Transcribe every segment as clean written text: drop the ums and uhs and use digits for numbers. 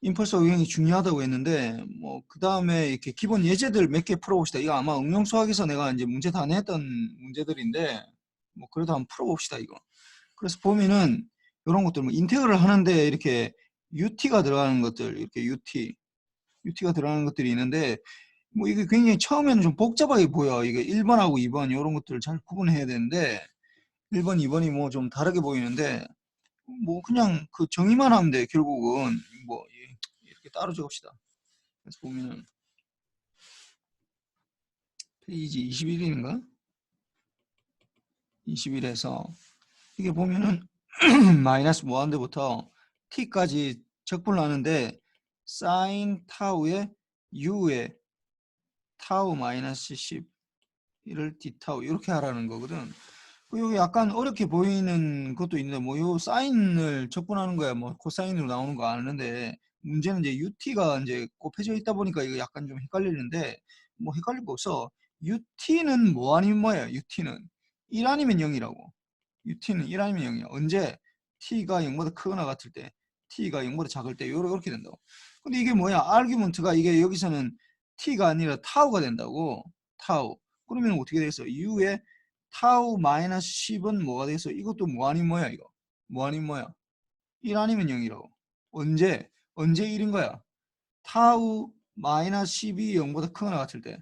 임펄스 유형이 중요하다고 했는데 뭐 그 다음에 이렇게 기본 예제들 몇 개 풀어봅시다. 이거 아마 응용 수학에서 내가 이제 문제 다 냈던 문제들인데 뭐 그래도 한번 풀어봅시다 이거. 그래서 보면은 이런 것들 뭐 인테그럴 하는데 이렇게 UT가 들어가는 것들 이렇게 UT가 들어가는 것들이 있는데 뭐 이게 굉장히 처음에는 좀 복잡하게 보여. 이게 1번하고 2번 이런 것들을 잘 구분해야 되는데 1번, 2번이 뭐 좀 다르게 보이는데 뭐 그냥 그 정의만 하면 돼. 결국은 뭐 이렇게 따로 적읍시다. 그래서 보면은 페이지 21인가? 21에서 이게 보면은 마이너스 무한대부터 t까지 적분을 하는데 사인 타우에 u에 타우 마이너스 10을 d 타우 이렇게 하라는 거거든. 여기 약간 어렵게 보이는 것도 있는데 뭐 요 사인을 적분하는 거야 뭐 코사인으로 나오는 거 아는데 문제는 이제 UT가 이제 곱해져 있다 보니까 이거 약간 좀 헷갈리는데 뭐 헷갈릴 거 없어. UT는 뭐 아니면 뭐야? UT는 1 아니면 0이라고. UT는 1 아니면 0이야. 언제? T가 0보다 크거나 같을 때, T가 0보다 작을 때 요렇게 된다고. 근데 이게 뭐야? 아규먼트가 이게 여기서는 T가 아니라 타우가 된다고. 타우. 그러면 어떻게 되겠어? U에 타우 마이너스 10은 뭐가 되겠어? 이것도 뭐 아닌 뭐야 이거? 뭐 아닌 뭐야? 1 아니면 0이라고. 언제? 언제 1인 거야? 타우 마이너스 10이 0보다 크거나 같을 때,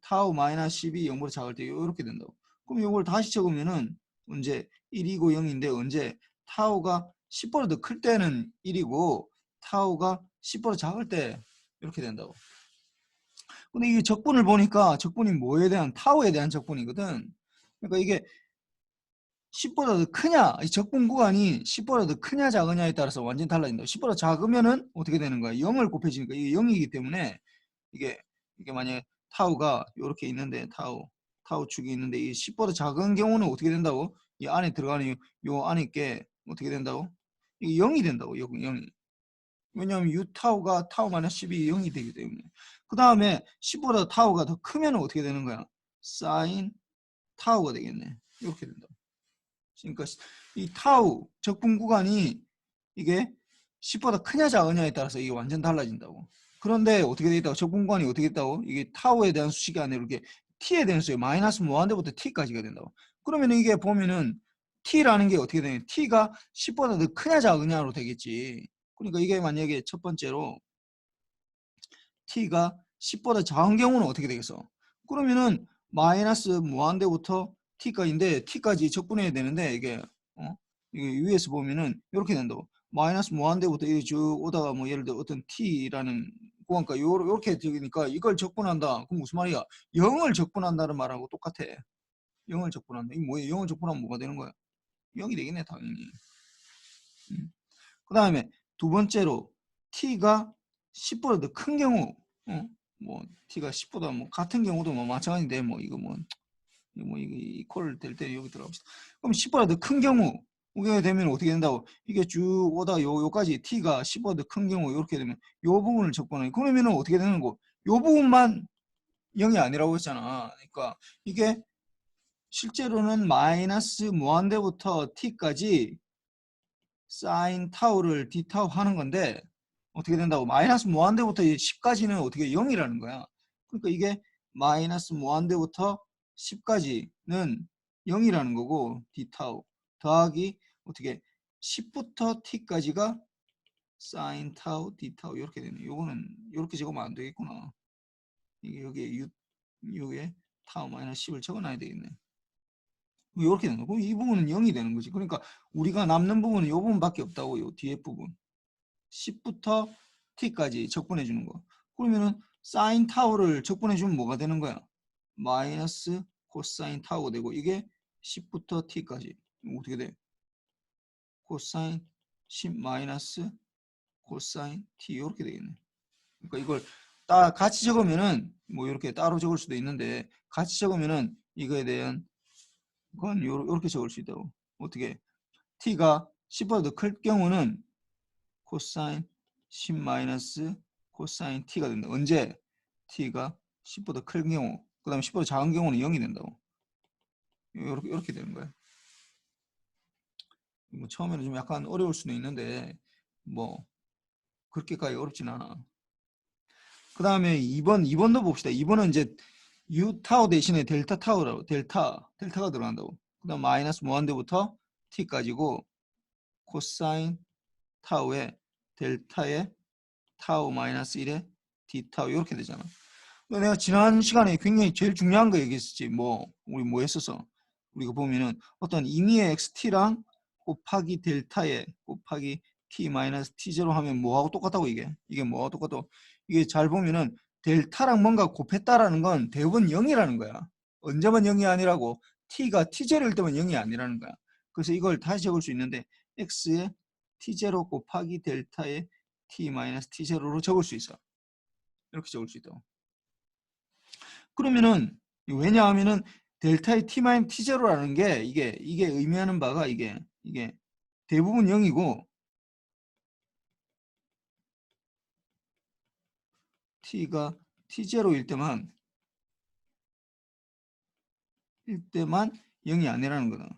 타우 마이너스 10이 0보다 작을 때 이렇게 된다고. 그럼 이걸 다시 적으면은 언제 1이고 0인데 언제 타우가 10보다 더 클 때는 1이고 타우가 10보다 작을 때 이렇게 된다고. 근데 이게 적분을 보니까 적분이 뭐에 대한 타우에 대한 적분이거든. 그러니까 이게 10보다 더 크냐, 이 적분 구간이 10보다 더 크냐 작으냐에 따라서 완전히 달라진다. 10보다 작으면은 어떻게 되는 거야? 0을 곱해지니까 이게 0이기 때문에 이게 만약에 타우가 이렇게 있는데 타우 축이 있는데 이 10보다 작은 경우는 어떻게 된다고? 이 안에 들어가는 요 안에 게 어떻게 된다고? 이게 0이 된다고. 0이. 왜냐하면 U 타우가 타우 마이너스 10이 0이 되기 때문에. 그 다음에 10보다 타우가 더 크면 어떻게 되는 거야? 사인 타우가 되겠네. 이렇게 된다. 그러니까 이 타우 적분 구간이 이게 10보다 크냐 작으냐에 따라서 이게 완전 달라진다고. 그런데 어떻게 돼 있다고? 적분 구간이 어떻게 있다고? 이게 타우에 대한 수식이 아니라 이렇게 t에 대한 수식 마이너스 무한대부터 t까지가 된다고. 그러면 이게 보면은 t라는 게 어떻게 되냐? t가 10보다 더 크냐 작으냐로 되겠지. 그러니까 이게 만약에 첫 번째로 t가 10보다 작은 경우는 어떻게 되겠어? 그러면은 마이너스 무한대부터 t까지인데 t까지 적분해야 되는데 이게 이게 위에서 보면은 이렇게 된다고. 마이너스 무한대부터 이렇게 쭉 오다가 뭐 예를 들어 어떤 t라는 구간까 요렇게 되니까 이걸 적분한다. 그럼 무슨 말이야? 0을 적분한다는 말하고 똑같아. 0을 적분한다. 이게 뭐예요? 0을 적분하면 뭐가 되는 거야? 0이 되겠네 당연히. 그 다음에 두 번째로 t가 10보다 더 큰 경우, 뭐 t가 10보다 뭐 같은 경우도 뭐 마찬가지인데 뭐 이거 이거 이퀄 될 때 여기 들어갑시다. 그럼 10보다 더 큰 경우 이게 되면 어떻게 된다고? 이게 쭉 오다 요까지 t가 10보다 더 큰 경우 이렇게 되면 요 부분을 적분해. 그러면은 어떻게 되는 거? 요 부분만 0이 아니라고 했잖아. 그러니까 이게 실제로는 마이너스 무한대부터 t까지 사인 타우를 d 타우 하는 건데 어떻게 된다고? 마이너스 무한대부터 10까지는 어떻게 0이라는 거야. 그러니까 이게 마이너스 무한대부터 10까지는 0이라는 거고 d 타우 더하기 어떻게 10부터 t까지가 사인 타우 d 타우 이렇게 되네. 요거는 이렇게 적으면 안 되겠구나. 이게 여기에 요게 타우 마이너스 10을 적어놔야 되겠네. 이렇게 되는 거고 이 부분은 0이 되는 거지. 그러니까 우리가 남는 부분은 이 부분밖에 없다고. 요 뒤에 부분 10부터 t까지 적분해 주는 거. 그러면은 사인 타우를 적분해 주면 뭐가 되는 거야? 마이너스 코사인 타우가 되고 이게 10부터 t까지 어떻게 돼? 코사인 10 마이너스 코사인 t 이렇게 되겠네. 그러니까 이걸 딱 같이 적으면은 뭐 이렇게 따로 적을 수도 있는데 같이 적으면은 이거에 대한 건 이렇게 적을 수 있다고. 어떻게? t가 10보다 더 클 경우는 코사인 10 마이너스 코사인 t가 된다. 언제? t가 10보다 큰 경우. 그 다음에 10보다 작은 경우는 0이 된다고. 이렇게 되는 거야. 뭐 처음에는 좀 약간 어려울 수도 있는데 뭐 그렇게까지 어렵진 않아. 그 다음에 2번도 봅시다. 2번은 이제 U 타우 대신에 델타 타우라고, 델타가 들어간다고. 그 다음 마이너스 무한대부터 t까지고 코사인 타우에 델타에 타우 마이너스 1에 d 타우 이렇게 되잖아. 내가 지난 시간에 굉장히 제일 중요한 거 얘기했었지. 우리 뭐 했었어? 우리가 보면은 어떤 임의의 xt랑 곱하기 델타에 곱하기 t 마이너스 t0 하면 뭐하고 똑같다고 이게 뭐하고 똑같다고. 이게 잘 보면은 델타랑 뭔가 곱했다라는 건 대부분 0이라는 거야. 언제만 0이 아니라고 t가 t0일 때만 0이 아니라는 거야. 그래서 이걸 다시 적을 수 있는데 x에 t0 곱하기 델타에 t 마이너스 t0로 적을 수 있어. 이렇게 적을 수 있다고. 그러면은 왜냐하면은 델타의 t-t0라는 게 이게 의미하는 바가 이게 대부분 0이고 t가 t0일 때만 0이 아니라는 거다.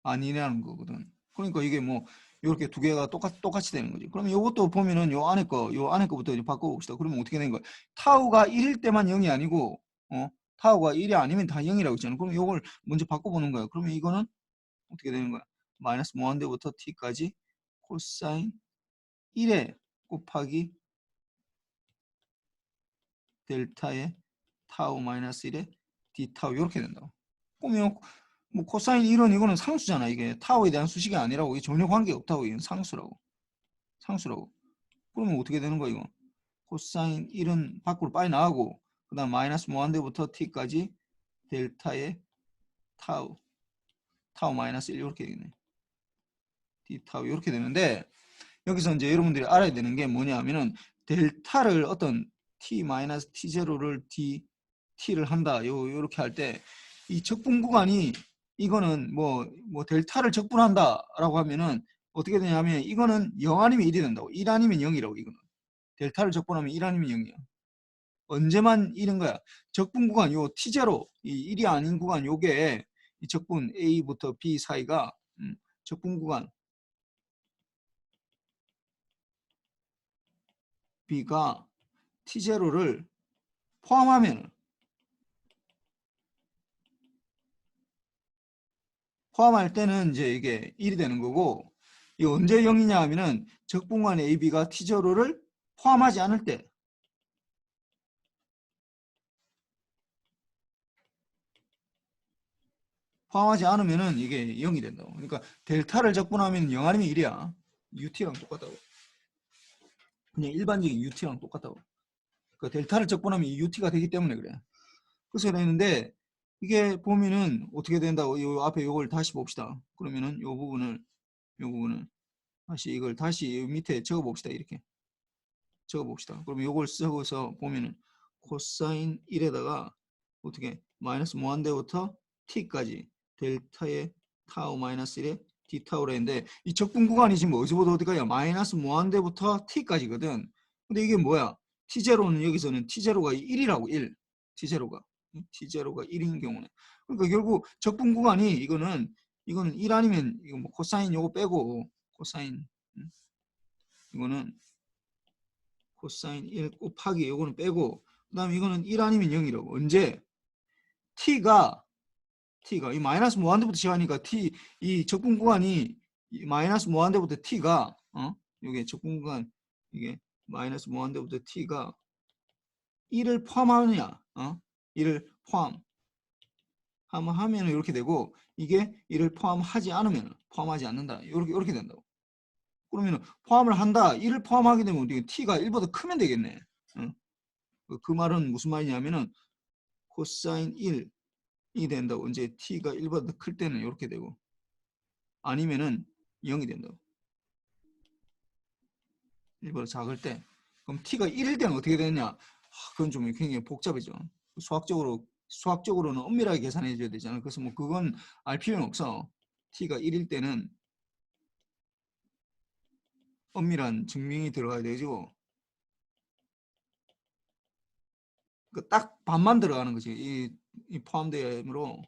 아니라는 거거든. 그러니까 이게 뭐 이렇게 두 개가 똑같이 되는 거지. 그럼 이것도 보면은 요 안에 거부터 이제 바꿔봅시다. 그러면 어떻게 되는 거야? 타우가 1일 때만 0이 아니고 타우가 1이 아니면 다 0이라고 했잖아. 그럼 이걸 먼저 바꿔보는 거야. 그러면 이거는 어떻게 되는 거야? 마이너스 무한대부터 t까지 코사인 1에 곱하기 델타의 타우 마이너스 1에 d 타우 이렇게 된다고. 그러면 뭐 코사인 1은 이거는 상수잖아. 이게 타우에 대한 수식이 아니라고. 이게 전혀 관계가 없다고. 이건 상수라고. 그러면 어떻게 되는 거야 이거? 코사인 1은 밖으로 빠져나가고 그 다음 마이너스 무한대부터 t까지 델타의 타우 마이너스 1 이렇게 되겠네. d 타우 이렇게 되는데 여기서 이제 여러분들이 알아야 되는 게 뭐냐 하면은 델타를 어떤 t-t0를 t를 한다. 요렇게 할 때 이 적분 구간이 이거는 뭐 델타를 적분한다라고 하면은 어떻게 되냐면 이거는 0 아니면 1이 된다고. 1 아니면 0이라고 이거는. 델타를 적분하면 1 아니면 0이야. 언제만 1인 거야. 적분 구간 요 t0 이 1이 아닌 구간 요게 이 적분 a부터 b 사이가 적분 구간 b가 t0를 포함할 때는 이제 이게 1이 되는 거고 이 언제 0이냐 하면은 적분관 AB가 T0를 포함하지 않을 때 포함하지 않으면은 이게 0이 된다고. 그러니까 델타를 적분하면 0 아니면 1이야. UT랑 똑같다고. 그냥 일반적인 UT랑 똑같다고. 그러니까 델타를 적분하면 UT가 되기 때문에 그래. 그래서 그랬는데 이게 보면은 어떻게 된다고. 요 앞에 요걸 다시 봅시다. 그러면은 요 부분을 다시 이걸 다시 밑에 적어 봅시다. 이렇게 적어봅시다. 그럼 이걸 써서 보면은 코사인 1에다가 어떻게 마이너스 무한대부터 t까지 델타의 타우 마이너스 1에 d 타우라 했는데 이 적분 구간이 지금 어디서부터 어디가요? 마이너스 무한대부터 t까지거든. 근데 이게 뭐야? t0는 여기서는 t0가 1이라고 1. t0가 1인 경우는 그러니까 결국 적분 구간이 이거는 1 아니면 이거 뭐 코사인 요거 빼고 코사인 이거는 코사인 1 곱하기 요거는 빼고 그 다음에 이거는 1 아니면 0이라고. 언제? t가 이 마이너스 무한대부터 시작하니까 이 적분 구간이 이 마이너스 무한대부터 t가 요게 적분 구간 이게 마이너스 무한대부터 t가 1을 포함하느냐 1을 포함하면 이렇게 되고 이게 1을 포함하지 않는다 이렇게 된다고. 그러면 포함을 한다 1을 포함하게 되면 어떻게 t가 1보다 크면 되겠네. 그 말은 무슨 말이냐면은 코사인 1이 된다고. 이제 t가 1보다 더 클 때는 이렇게 되고 아니면은 0이 된다고. 1보다 작을 때. 그럼 t가 1일 때는 어떻게 되느냐? 그건 좀 굉장히 복잡해져. 수학적으로는 엄밀하게 계산해 줘야 되잖아. 그래서 뭐 그건 알 필요는 없어. t가 1일 때는 엄밀한 증명이 들어가야 되고 그 딱 반만 들어가는 거지. 이 포함되므로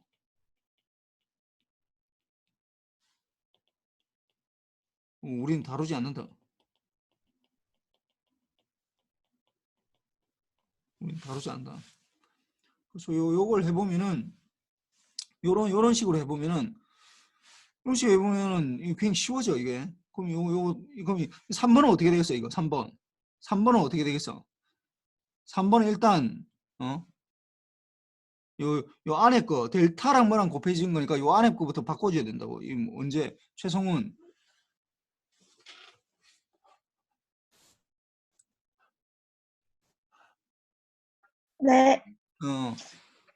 우리는 다루지 않는다. 우리 다루지 않는다. 그래서 요걸 해보면은 요런 식으로 해보면은 이런 식으로 해보면은 이게 굉장히 쉬워져 이게. 그럼 그럼 3번은 어떻게 되겠어 이거 3번은 어떻게 되겠어? 3번은 일단 요 안에 거 델타랑 뭐랑 곱해진 거니까 요 안에 거부터 바꿔줘야 된다고. 이 언제 최성훈 네.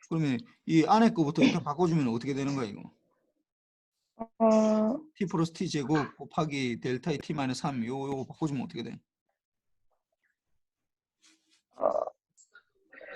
그러면 이 안에 거부터 일단 바꿔주면 어떻게 되는 거야 이거? t 플러스 t 제곱 곱하기 델타의 t 마이너스 3 요거 바꿔주면 어떻게 돼?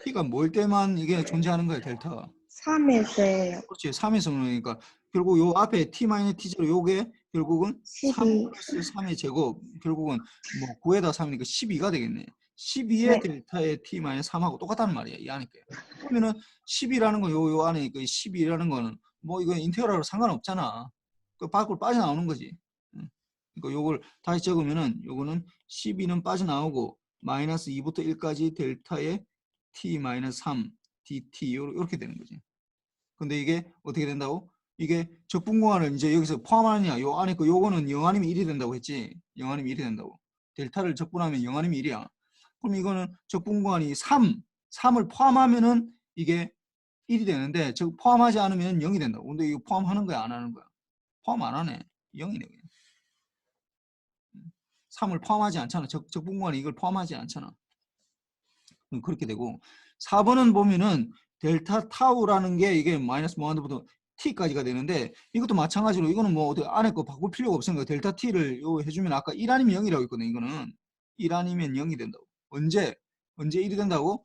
t가 뭘 때만 이게 존재하는 거야 델타가? 3에서요. 그렇지 3에서 그러니까 결국 요 앞에 t 마이너스 t 제곱 요게 결국은 3 12. 플러스 3의 제곱 결국은 뭐 9에다 3이니까 12가 되겠네. 12의 네. 델타의 t 마이너스 3하고 똑같다는 말이야 이 안에 게. 그러면은 10이라는 거 요 안에 그 12라는 거는 뭐 이거 인테그랄로 상관없잖아. 그 밖으로 빠져나오는 거지. 그러니까 요걸 다시 적으면은 요거는 12는 빠져나오고 마이너스 2부터 1까지 델타의 t 마이너스 3 dt 이렇게 되는 거지. 근데 이게 어떻게 된다고? 이게 적분공간을 이제 여기서 포함하느냐 요 안에 그 요거는 0 아니면 1이 된다고 했지. 0 아니면 1이 된다고. 델타를 적분하면 0 아니면 1이야. 그럼 이거는 적분공간이 3을 포함하면은 이게 1이 되는데 즉 포함하지 않으면 0이 된다고. 근데 이거 포함하는 거야 안 하는 거야? 포함 안 하네. 0이네 그냥. 3을 포함하지 않잖아. 적분공간이 이걸 포함하지 않잖아. 그렇게 되고 4번은 보면은 델타 타우라는 게 이게 마이너스 무한대부터 t까지가 되는데 이것도 마찬가지로 이거는 뭐 어디 안에 거 바꿀 필요가 없으니까 델타 t를 요 해주면 아까 1 아니면 0이라고 했거든. 이거는 1 아니면 0이 된다고. 언제 1이 된다고?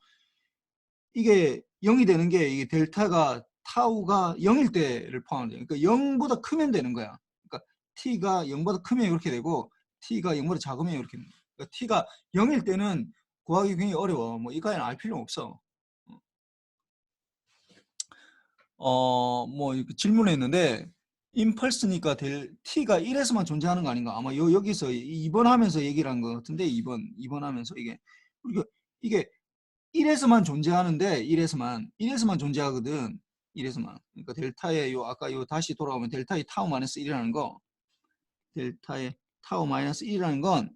이게 0이 되는 게 이게 델타가 타우가 0일 때를 포함해요. 그러니까 0보다 크면 되는 거야. 그러니까 t가 0보다 크면 이렇게 되고 t가 0보다 작으면 이렇게 되는 거야. 그러니까 t가 0일 때는 구하기 굉장히 어려워. 뭐 이거는 알 필요 없어. 뭐 질문을 했는데 임펄스니까 t가 1에서만 존재하는 거 아닌가? 아마 여기서 2번 하면서 얘기를 한 것 같은데 2번 하면서 이게 1에서만 존재하는데 1에서만 존재하거든. 1에서만. 그러니까 델타의 아까 다시 돌아오면 델타의 타우 마이너스 1이라는 거 델타의 타우 마이너스 1이라는 건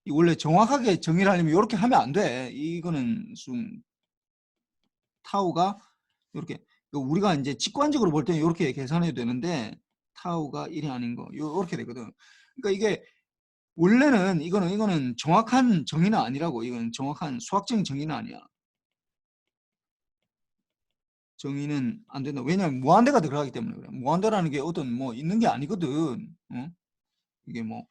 원래 정확하게 정의를 하려면 이렇게 하면 안 돼. 이거는 좀 타우가 이렇게 우리가 이제 직관적으로 볼 때는 이렇게 계산해도 되는데 타우가 1이 아닌 거 이렇게 되거든. 그러니까 이게 원래는 이거는 정확한 정의는 아니라고. 이건 정확한 수학적인 정의는 아니야. 정의는 안 된다. 왜냐하면 무한대가 들어가기 때문에 그래. 무한대라는 게 어떤 뭐 있는 게 아니거든. 이게 뭐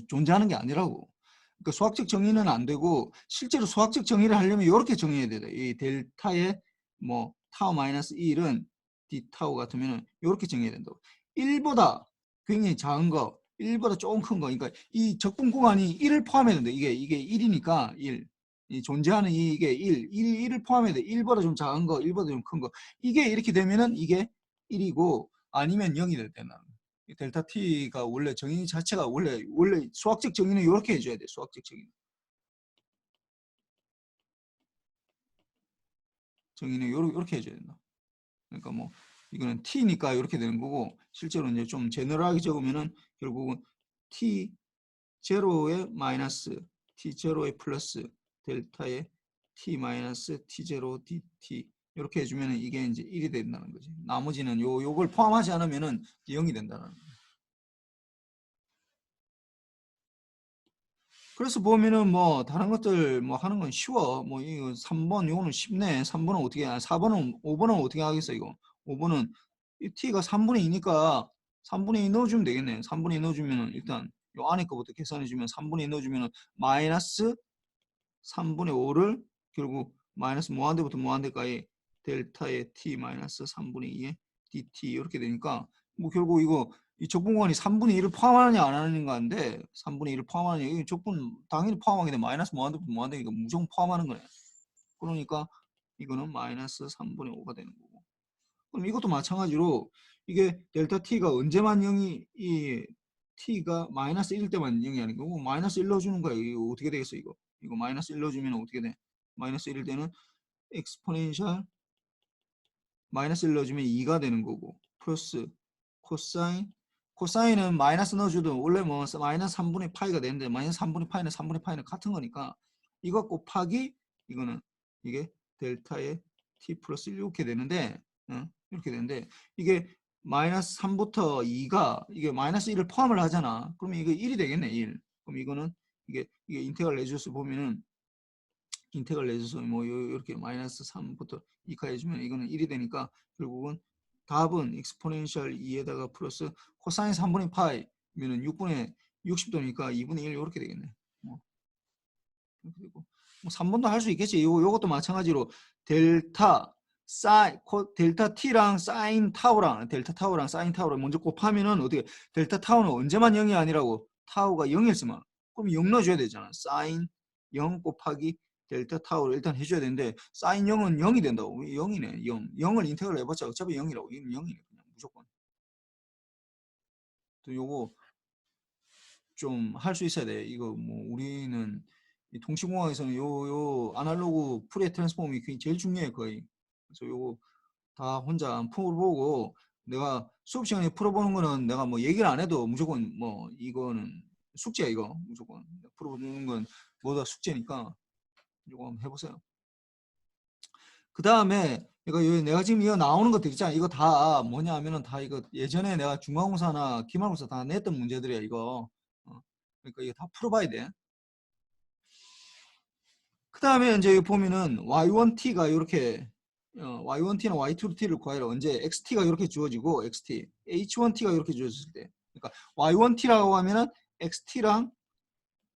존재하는 게 아니라고. 그러니까 수학적 정의는 안 되고 실제로 수학적 정의를 하려면 이렇게 정의해야 돼. 이 델타의 뭐 타우 마이너스 1은 d 타우 같으면 이렇게 정의해야 된다고. 1보다 굉장히 작은 거, 1보다 조금 큰 거. 그러니까 이 적분 공간이 1을 포함해야 된다. 이게 1이니까 1. 이 존재하는 이게 1을 포함해야 돼. 1보다 좀 작은 거, 1보다 좀 큰 거. 이게 이렇게 되면은 이게 1이고 아니면 0이 될 때는 델타 t가 원래 정의 자체가 원래 수학적 정의는 이렇게 해줘야 돼. 수학적 정의는 이렇게 해줘야 된다. 그러니까 뭐 이거는 t니까 이렇게 되는 거고 실제로 이제 좀 제너럴하게 적으면은 결국은 t 제로의 마이너스 t 제로의 플러스 델타의 t 마이너스 t 제로 dt 이렇게 해주면은 이게 이제 1이 된다는 거지. 나머지는 요걸 포함하지 않으면은 0이 된다는 거지. 그래서 보면은 뭐 다른 것들 뭐 하는 건 쉬워. 뭐 이거 3번 요거는 쉽네. 3번은 어떻게 4번은 5번은 어떻게 하겠어 이거. 5번은 이 t가 3분의 2니까 3분의 2 넣어주면 되겠네. 3분의 2 넣어주면은 일단 요 안에 거부터 계산해주면 3분의 2 넣어주면은 마이너스 3분의 5를 결국 마이너스 무한대부터 무한대까지 델타의 t 마이너스 3분의 2의 dt 이렇게 되니까 뭐 결국 이거 이 적분관이 3분의 1을 포함하느냐 안 하느냐인데 3분의 1을 포함하느냐 이 적분 당연히 포함하게 돼. 마이너스 무한대부터 무한대니까 무조건 포함하는 거네. 그러니까 이거는 마이너스 3분의 5가 되는 거고. 그럼 이것도 마찬가지로 이게 델타 t가 언제만 0이 이 t가 마이너스 1 때만 0이 아닌 거고 마이너스 1 넣어주는 거야. 이거 어떻게 되겠어 이거. 이거 마이너스 1 넣어주면 어떻게 돼? 마이너스 1일 때는 엑스포넨셜 마이너스 1 넣어주면 2가 되는 거고 플러스 코사인은 마이너스 넣어줘도 원래 뭐 마이너스 3분의 파이가 되는데 마이너스 3분의 파이는 3분의 파이는 같은 거니까 이거 곱하기 이거는 이게 델타의 t 플러스 1 이렇게 되는데 이렇게 되는데 이게 마이너스 3부터 2가 이게 마이너스 1을 포함을 하잖아. 그러면 이거 1이 되겠네 1. 그럼 이거는 이게 인테그랄 내줘서 보면은 인테그랄 내줘서 뭐 이렇게 마이너스 3부터 2까지 해주면 이거는 1이 되니까 결국은 답은 exponential 2에다가 플러스 코사인 3분의 파이면은 6분의 60도니까 2분의 1 이렇게 되겠네. 이렇게 되고 뭐 3번도 할 수 있겠지. 요것도 마찬가지로 델타 t랑 사인 타우랑 사인 타우랑 먼저 곱하면은 어떻게 델타 타우는 언제만 0이 아니라고 타우가 0이었으면 그럼 0 넣어줘야 되잖아. 사인 0 곱하기 델타 타우를 일단 해줘야 되는데 사인 0은 0이 된다고. 0이네. 0. 0을 인테그랄 해봤자 어차피 0이라고. 이건 0이네. 그냥 무조건. 또 요거 좀 할 수 있어야 돼. 이거 뭐 우리는 이 통신공학에서는 요 아날로그 푸리에 트랜스폼이 제일 중요해 거의. 그래서 요거 다 혼자 풀어보고 내가 수업 시간에 풀어보는 거는 내가 뭐 얘기를 안 해도 무조건 뭐 이거는 숙제야 이거 무조건 풀어보는 건 모두 다 숙제니까 이거 한번 해보세요. 그 다음에 내가 지금 이거 나오는 것들 있잖아. 이거 다 뭐냐 하면은 다 이거 예전에 내가 중간고사나 기말고사 다 냈던 문제들이야 이거. 그러니까 이거 다 풀어봐야 돼. 그 다음에 이제 보면은 y1t가 이렇게 y1t나 y2t를 구하라. 언제 xt가 이렇게 주어지고 xt, h1t가 이렇게 주어졌을 때. 그러니까 y1t라고 하면은 xt랑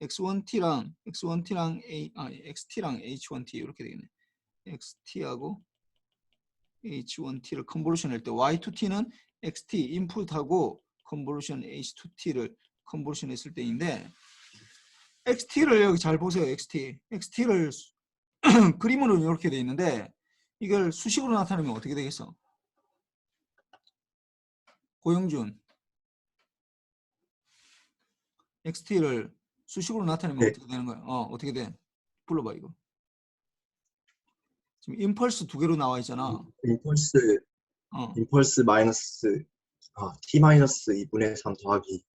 x1t랑 xt랑 h1t 이렇게 되겠네. xt하고 h1t를 컨볼루션 할 때 y2t는 xt 인풋하고 컨볼루션 h2t를 컨볼루션 했을 때인데 xt를 여기 잘 보세요. xt를 그림으로 이렇게 돼 있는데 이걸 수식으로 나타내면 어떻게 되겠어? 고영준 xt를 수식으로 나타내면 네. 어떻게 되는 거야? 어떻게 돼? 불러봐 이거. 지금 임펄스 두 개로 나와 있잖아. 임펄스 마이너스 t 마이너스 2분의 3 더하기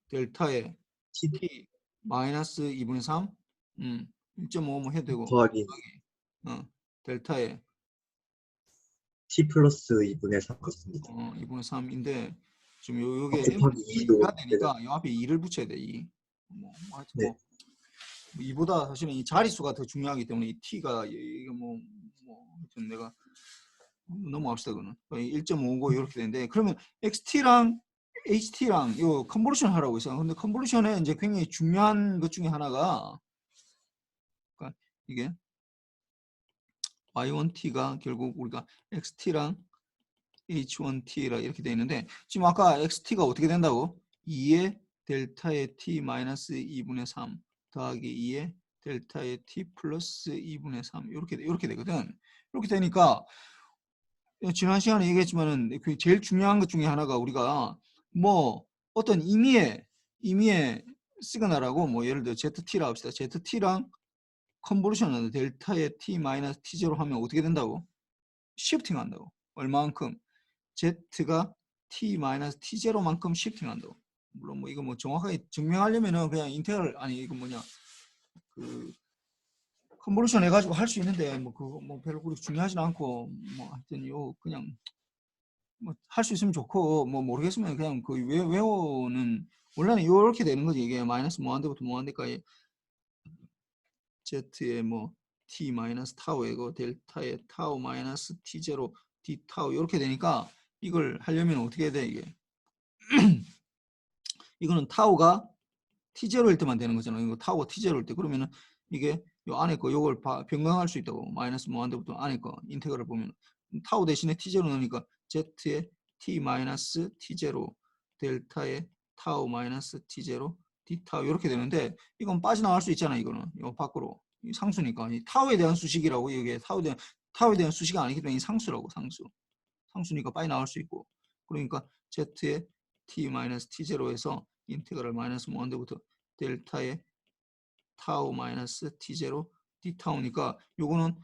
델타에 t t 마이너스 2분의 3 1.5 뭐 해도 되고 더하기 델타에 t 플러스 2분의 3 같습니다. 2분의 3인데 지금 요게 곱하기 2가 2도 되니까 요 앞에 2를 붙여야 돼. 2. 하여튼 네. 2보다 사실은 이 자릿수가 더 중요하기 때문에 이 t가 이게 하여튼 내가 넘어갑시다. 그거는 1.5고 이렇게 되는데 그러면 xt랑 ht랑 요 컨볼루션 하라고 있어요. 근데 컨볼루션에 이제 굉장히 중요한 것 중에 하나가 그러니까 이게 y1t가 결국 우리가 xt랑 h1t라 이렇게 되어 있는데 지금 아까 xt가 어떻게 된다고? 2의 델타의 t 마이너스 2분의 3 더하기 2의 델타의 t 플러스 2분의 3 이렇게 되거든. 이렇게 되니까 지난 시간에 얘기했지만은 그 제일 중요한 것 중에 하나가 우리가 뭐 어떤 임의의 시그널하고 뭐 예를 들어 ZT라 합시다. ZT랑 컨볼루션은 델타의 t 마이너스 t0 하면 어떻게 된다고? 시프팅 한다고. 얼마만큼? Z가 t 마이너스 t0만큼 시프팅 한다고. 물론 뭐 이거 뭐 정확하게 증명하려면은 그냥 인테그랄 아니 이거 뭐냐 그 컨볼루션 해가지고 할 수 있는데 뭐 그거 뭐 별로 그렇게 중요하진 않고 뭐 하여튼 요 그냥 뭐 할 수 있으면 좋고 뭐 모르겠으면 그냥 그 외워는 원래는 요렇게 되는 거지. 이게 마이너스 무한대부터 무한대까지 z의 뭐 t 마이너스 타우이고 델타의 타우 마이너스 t0 d 타우 이렇게 되니까 이걸 하려면 어떻게 해야 돼 이게 이거는 타우가 t0일 때만 되는 거잖아. 이거 타우가 t0일 때 그러면은 이게 요 안에 거 요걸 변경할 수 있다고. 마이너스 무한대부터 안에 거 인테그랄 보면 타우 대신에 t0 넣으니까 z의 t 마이너스 t0 델타의 타우 마이너스 t0 d 타우 이렇게 되는데 이건 빠져나갈 수 있잖아. 이거는 요 밖으로 이 상수니까 이 타우에 대한 수식이라고. 이게 타우에 대한 수식이 아니기 때문에 이 상수라고. 상수니까 빠져나갈 수 있고 그러니까 z의 t 마이너스 t0에서 인테그랄 마이너스 무한대부터 델타의 타우 마이너스 T0 D 타우니까 요거는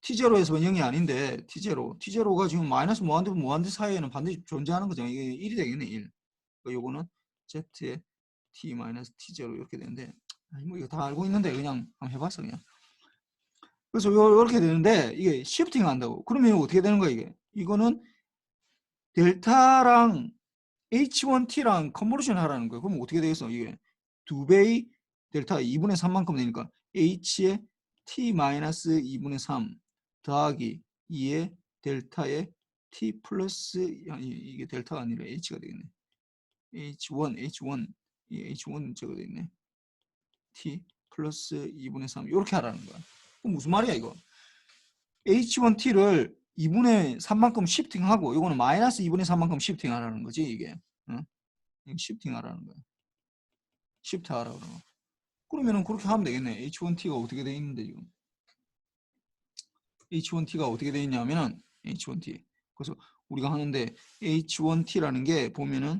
T0에서 0이 아닌데 T0가 지금 마이너스 무한대부터 무한대 사이에는 반드시 존재하는 거죠. 이게 1이 되겠네. 1. 그러니까 요거는 Z의 T 마이너스 T0 이렇게 되는데 뭐 이거 다 알고 있는데 그냥 한번 해봤어 그냥. 그래서 이렇게 되는데 이게 시프팅 한다고. 그러면 어떻게 되는 거야 이게? 이거는 델타랑 H1T랑 컨버루션 하라는 거예요. 그럼 어떻게 되겠어? 이게 2배의 델타 2분의 3만큼 되니까 H의 T 마이너스 2분의 3 더하기 2의 델타의 T 플러스 이게 델타가 아니라 H가 되겠네. H1 이 H1 저거 되겠네. T 플러스 2분의 3 이렇게 하라는 거야. 그럼 무슨 말이야 이거? H1T를 2분의 3만큼 시프팅하고 이거는 마이너스 2분의 3만큼 시프팅하라는 거지 이게. 응? 이거 시프팅하라는 거야. 시프트하라고 그러면. 그러면은 그렇게 하면 되겠네. H1T가 어떻게 돼 있는데 지금? H1T가 어떻게 돼 있냐면은 H1T. 그래서 우리가 하는데 H1T라는 게 보면은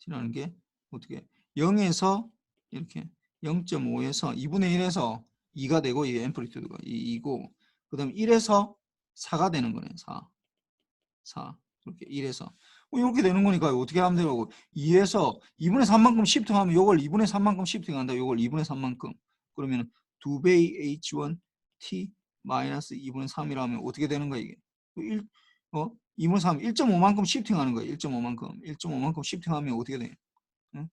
T라는 게 어떻게 0에서 이렇게 0.5에서 2분의 1에서 2가 되고 이게 앰플리튜드가 2고 그다음 1에서 4가 되는 거네. 4 이렇게 1에서 이렇게 되는 거니까 어떻게 하면 되고 2에서 2분의 3만큼 시프팅하면 이걸 2분의 3만큼 시프팅한다. 이걸 2분의 3만큼 그러면 2배의 H1 T 마이너스 2분의 3이라면 어떻게 되는 거야 이게 2분의 3 1.5만큼 시프팅하는 거야. 1.5만큼 시프팅하면 어떻게 돼? 응?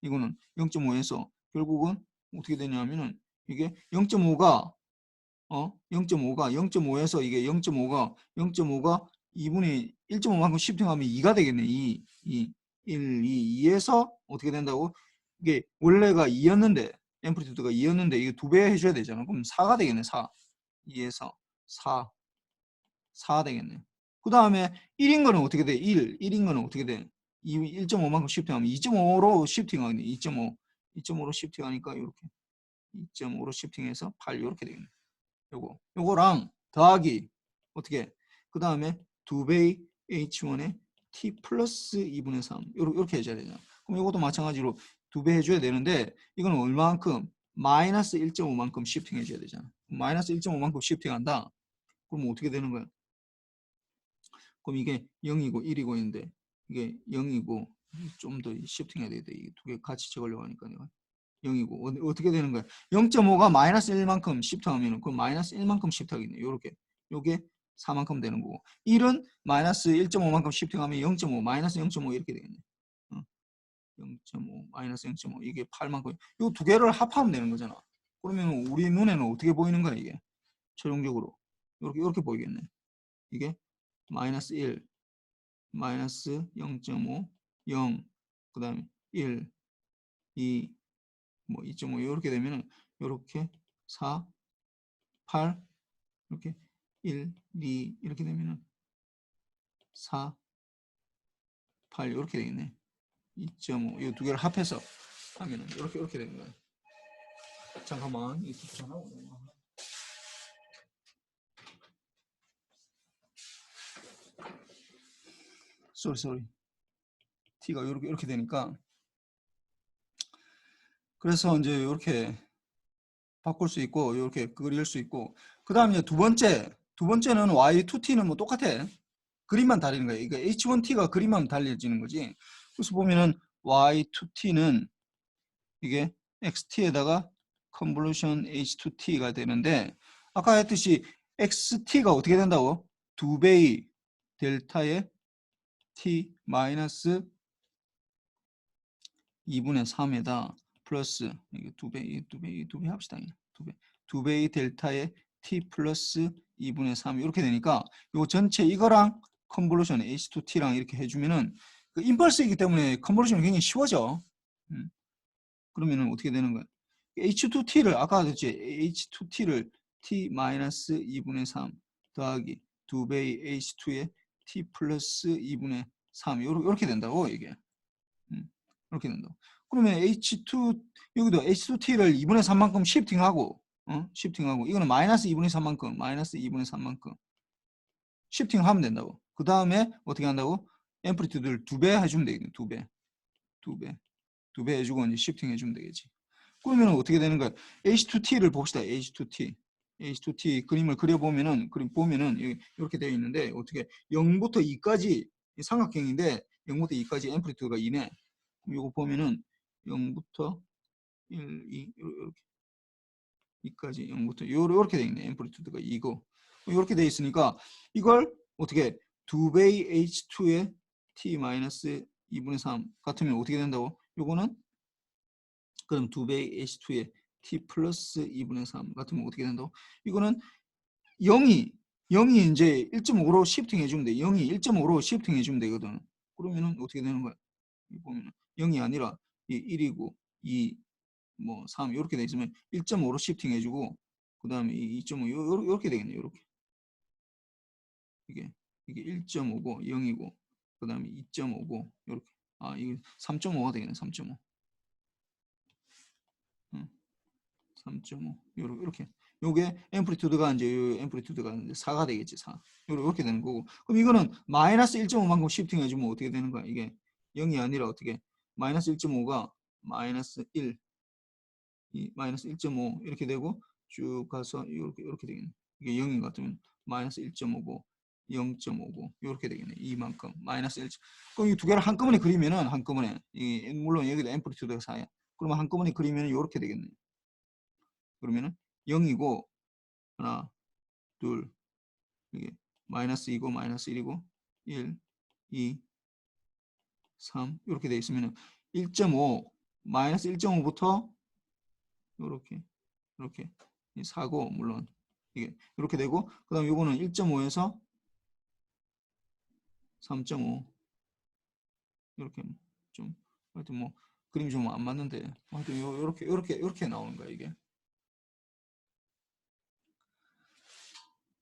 이거는 0.5에서 결국은 어떻게 되냐면은 이게 0.5가 0.5에서 이게 0.5가 2분의 1.5만큼 시프팅하면 2가 되겠네. 1, 2에서 어떻게 된다고? 이게 원래가 2였는데 앰플리튜드가 2였는데 이게 2배 해줘야 되잖아. 그럼 4가 되겠네. 4. 2에서 4 되겠네. 그 다음에 1인 거는 어떻게 돼? 1인 거는 어떻게 돼? 1.5만큼 시프팅하면 2.5로 시프팅하겠네. 2.5로 시프팅하니까 이렇게 2.5로 시프팅해서 8 이렇게 되겠네. 요거랑 더하기 어떻게? 그 다음에 2배의 H1에 T 플러스 2분의 3 이렇게 해줘야 되잖아. 그럼 이것도 마찬가지로 2배 해줘야 되는데 이거는 얼마만큼? 마이너스 1.5만큼 시프팅 해줘야 되잖아. 마이너스 1.5만큼 시프팅한다. 그럼 어떻게 되는 거야? 그럼 이게 0이고 1이고 있는데 이게 0이고 좀 더 시프팅해야 되겠다. 이게 두 개 같이 적으려고 하니까 내가 0이고 어떻게 되는 거야? 0.5가 마이너스 1만큼 시프트하면 그 마이너스 1만큼 시프트하겠네. 요렇게 요게 4만큼 되는 거고 1은 마이너스 1.5만큼 시프트하면 0.5 마이너스 0.5 이렇게 되겠네. 0.5 마이너스 0.5 이게 8만큼 요 두 개를 합하면 되는 거잖아. 그러면 우리 눈에는 어떻게 보이는 거야 이게? 최종적으로 이렇게 보이겠네. 이게 마이너스 1 마이너스 0.5 0 그 다음에 1 2 뭐 2.5 이렇게 되면은 이렇게 4 8 이렇게 1 2 이렇게 되면은 4 8 이렇게 되겠네. 2.5 이 두 개를 합해서 하면은 이렇게 되는 거예요. 잠깐만 이 전화가 쏘리 t가 이렇게 되니까 그래서 이제 이렇게 바꿀 수 있고 이렇게 그릴 수 있고 그 다음 이제 두 번째는 y2t는 뭐 똑같아. 그림만 다르는 거예요. 그러니까 h1t가 그림만 달려지는 거지. 그래서 보면은 y2t는 이게 xt에다가 convolution h2t가 되는데 아까 했듯이 xt가 어떻게 된다고? 2배의 델타의 t 마이너스 2분의 3에다 플러스 이게 2배 합시다. 2배의 델타의 t 플러스 2분의 3 이렇게 되니까 요 전체 이거랑 컨볼루션 h2t랑 이렇게 해주면은 그 임펄스이기 때문에 컨볼루션이 굉장히 쉬워져. 그러면은 어떻게 되는 거야? h2t를 아까 했지 h2t를 t 마이너스 2분의 3 더하기 2배의 h2의 t 플러스 2분의 3 이렇게 된다고 이게. 이렇게 된다고. 그러면 H2 여기도 H2T를 2분의 3만큼 시프팅하고 시프팅하고 이거는 마이너스 2분의 3만큼 시프팅하면 된다고. 그 다음에 어떻게 한다고? 앰플리튜드를 2배 해주면 되겠네. 2배. 두 배 해주고 이제 시프팅 해주면 되겠지. 그러면 어떻게 되는 거야? H2T를 봅시다. H2T 그림을 그려보면은 이렇게 되어 있는데 어떻게 0부터 2까지 삼각형인데 0부터 2까지 앰플리튜드가 2네. 이거 보면은 0부터 1, 2 이렇게 2까지 0부터 이렇게 되어 있네. 앰플리튜드가 2고 이렇게 되어 있으니까 이걸 어떻게 2배의 H2에 T-2분의 3 같으면 어떻게 된다고? 요거는 그럼 2배의 H2에 T 플러스 2분의 3 같으면 어떻게 된다고? 이거는 0이 이제 1.5로 시프팅 해주면 돼. 0이 1.5로 시프팅 해주면 되거든. 그러면은 어떻게 되는 거야? 보면은 0이 아니라 1이고 2, 뭐 3 이렇게 돼 있으면 1.5로 시프팅 해주고 그 다음에 2.5 이렇게 되겠네. 이렇게 이게 1.5고 0이고 그 다음에 2.5고 이렇게 이게 3.5가 되겠네. 3.5 3.5 이렇게 요게 앰플리튜드가 이제 앰플리튜드가 4가 되겠지. 4 이렇게 되는 거고 그럼 이거는 마이너스 1.5만큼 시프팅 해주면 어떻게 되는 거야? 이게 0이 아니라 어떻게 마이너스 1.5가 마이너스 1 마이너스 1.5 이렇게 되고 쭉 가서 이렇게 되겠네. 이게 0인 것 같으면 마이너스 1.5고 0.5고 이렇게 되겠네. 이만큼 마이너스 1. 그럼 이 두 개를 한꺼번에 그리면은 한꺼번에 물론 여기도 앰플리튜드가 4야. 그러면 한꺼번에 그리면 이렇게 되겠네. 그러면은 0이고 하나 둘 이게 마이너스 2고 마이너스 1이고 1 2 3 이렇게 돼 있으면은 1.5 마이너스 1.5부터 이렇게 4고 물론 이게 이렇게 되고 그다음 요거는 1.5에서 3.5 이렇게 좀 하여튼 뭐 그림이 좀 안 맞는데 하여튼 요렇게 나오는 거야 이게.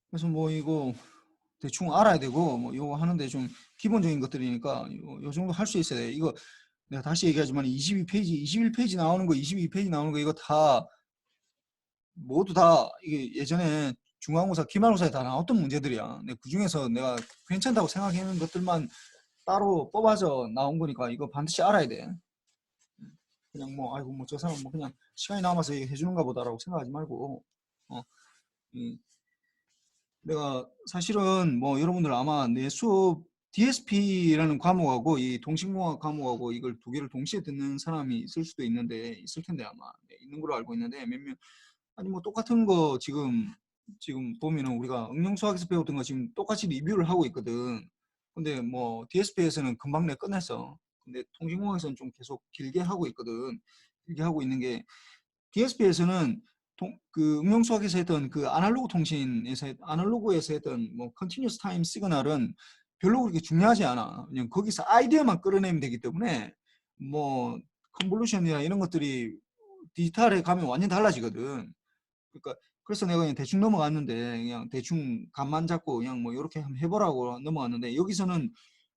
그래서 뭐 이거 대충 알아야 되고 뭐 이거 하는데 좀 기본적인 것들이니까 요 정도 할 수 있어야 돼. 이거 내가 다시 얘기하지만 22페이지, 21페이지 나오는 거, 22페이지 나오는 거 이거 다 모두 다 이게 예전에 중간고사, 기말고사에 다 나왔던 문제들이야. 근데 그 중에서 내가 괜찮다고 생각하는 것들만 따로 뽑아서 나온 거니까 이거 반드시 알아야 돼. 그냥 뭐 아이고 뭐 저 사람 뭐 그냥 시간이 남아서 해주는가 보다라고 생각하지 말고 내가 사실은 뭐 여러분들 아마 내 수업 DSP라는 과목하고 이 동식공학 과목하고 이걸 두 개를 동시에 듣는 사람이 있을 수도 있는데 있을 텐데 아마 있는 걸로 알고 있는데 몇몇 아니 뭐 똑같은 거 지금 보면은 우리가 응용수학에서 배웠던 거 지금 똑같이 리뷰를 하고 있거든. 근데 뭐 DSP에서는 금방 내 끝냈어. 근데 통신공학에서는 좀 계속 길게 하고 있거든. 길게 하고 있는 게 DSP에서는 그 응용수학에서 했던 그 아날로그에서 했던 뭐 컨티뉴스 타임 시그널은 별로 그렇게 중요하지 않아. 그냥 거기서 아이디어만 끌어내면 되기 때문에 뭐 컨볼루션이나 이런 것들이 디지털에 가면 완전 달라지거든. 그러니까 그래서 내가 그냥 대충 넘어갔는데 그냥 대충 감만 잡고 그냥 뭐 이렇게 한번 해보라고 넘어갔는데 여기서는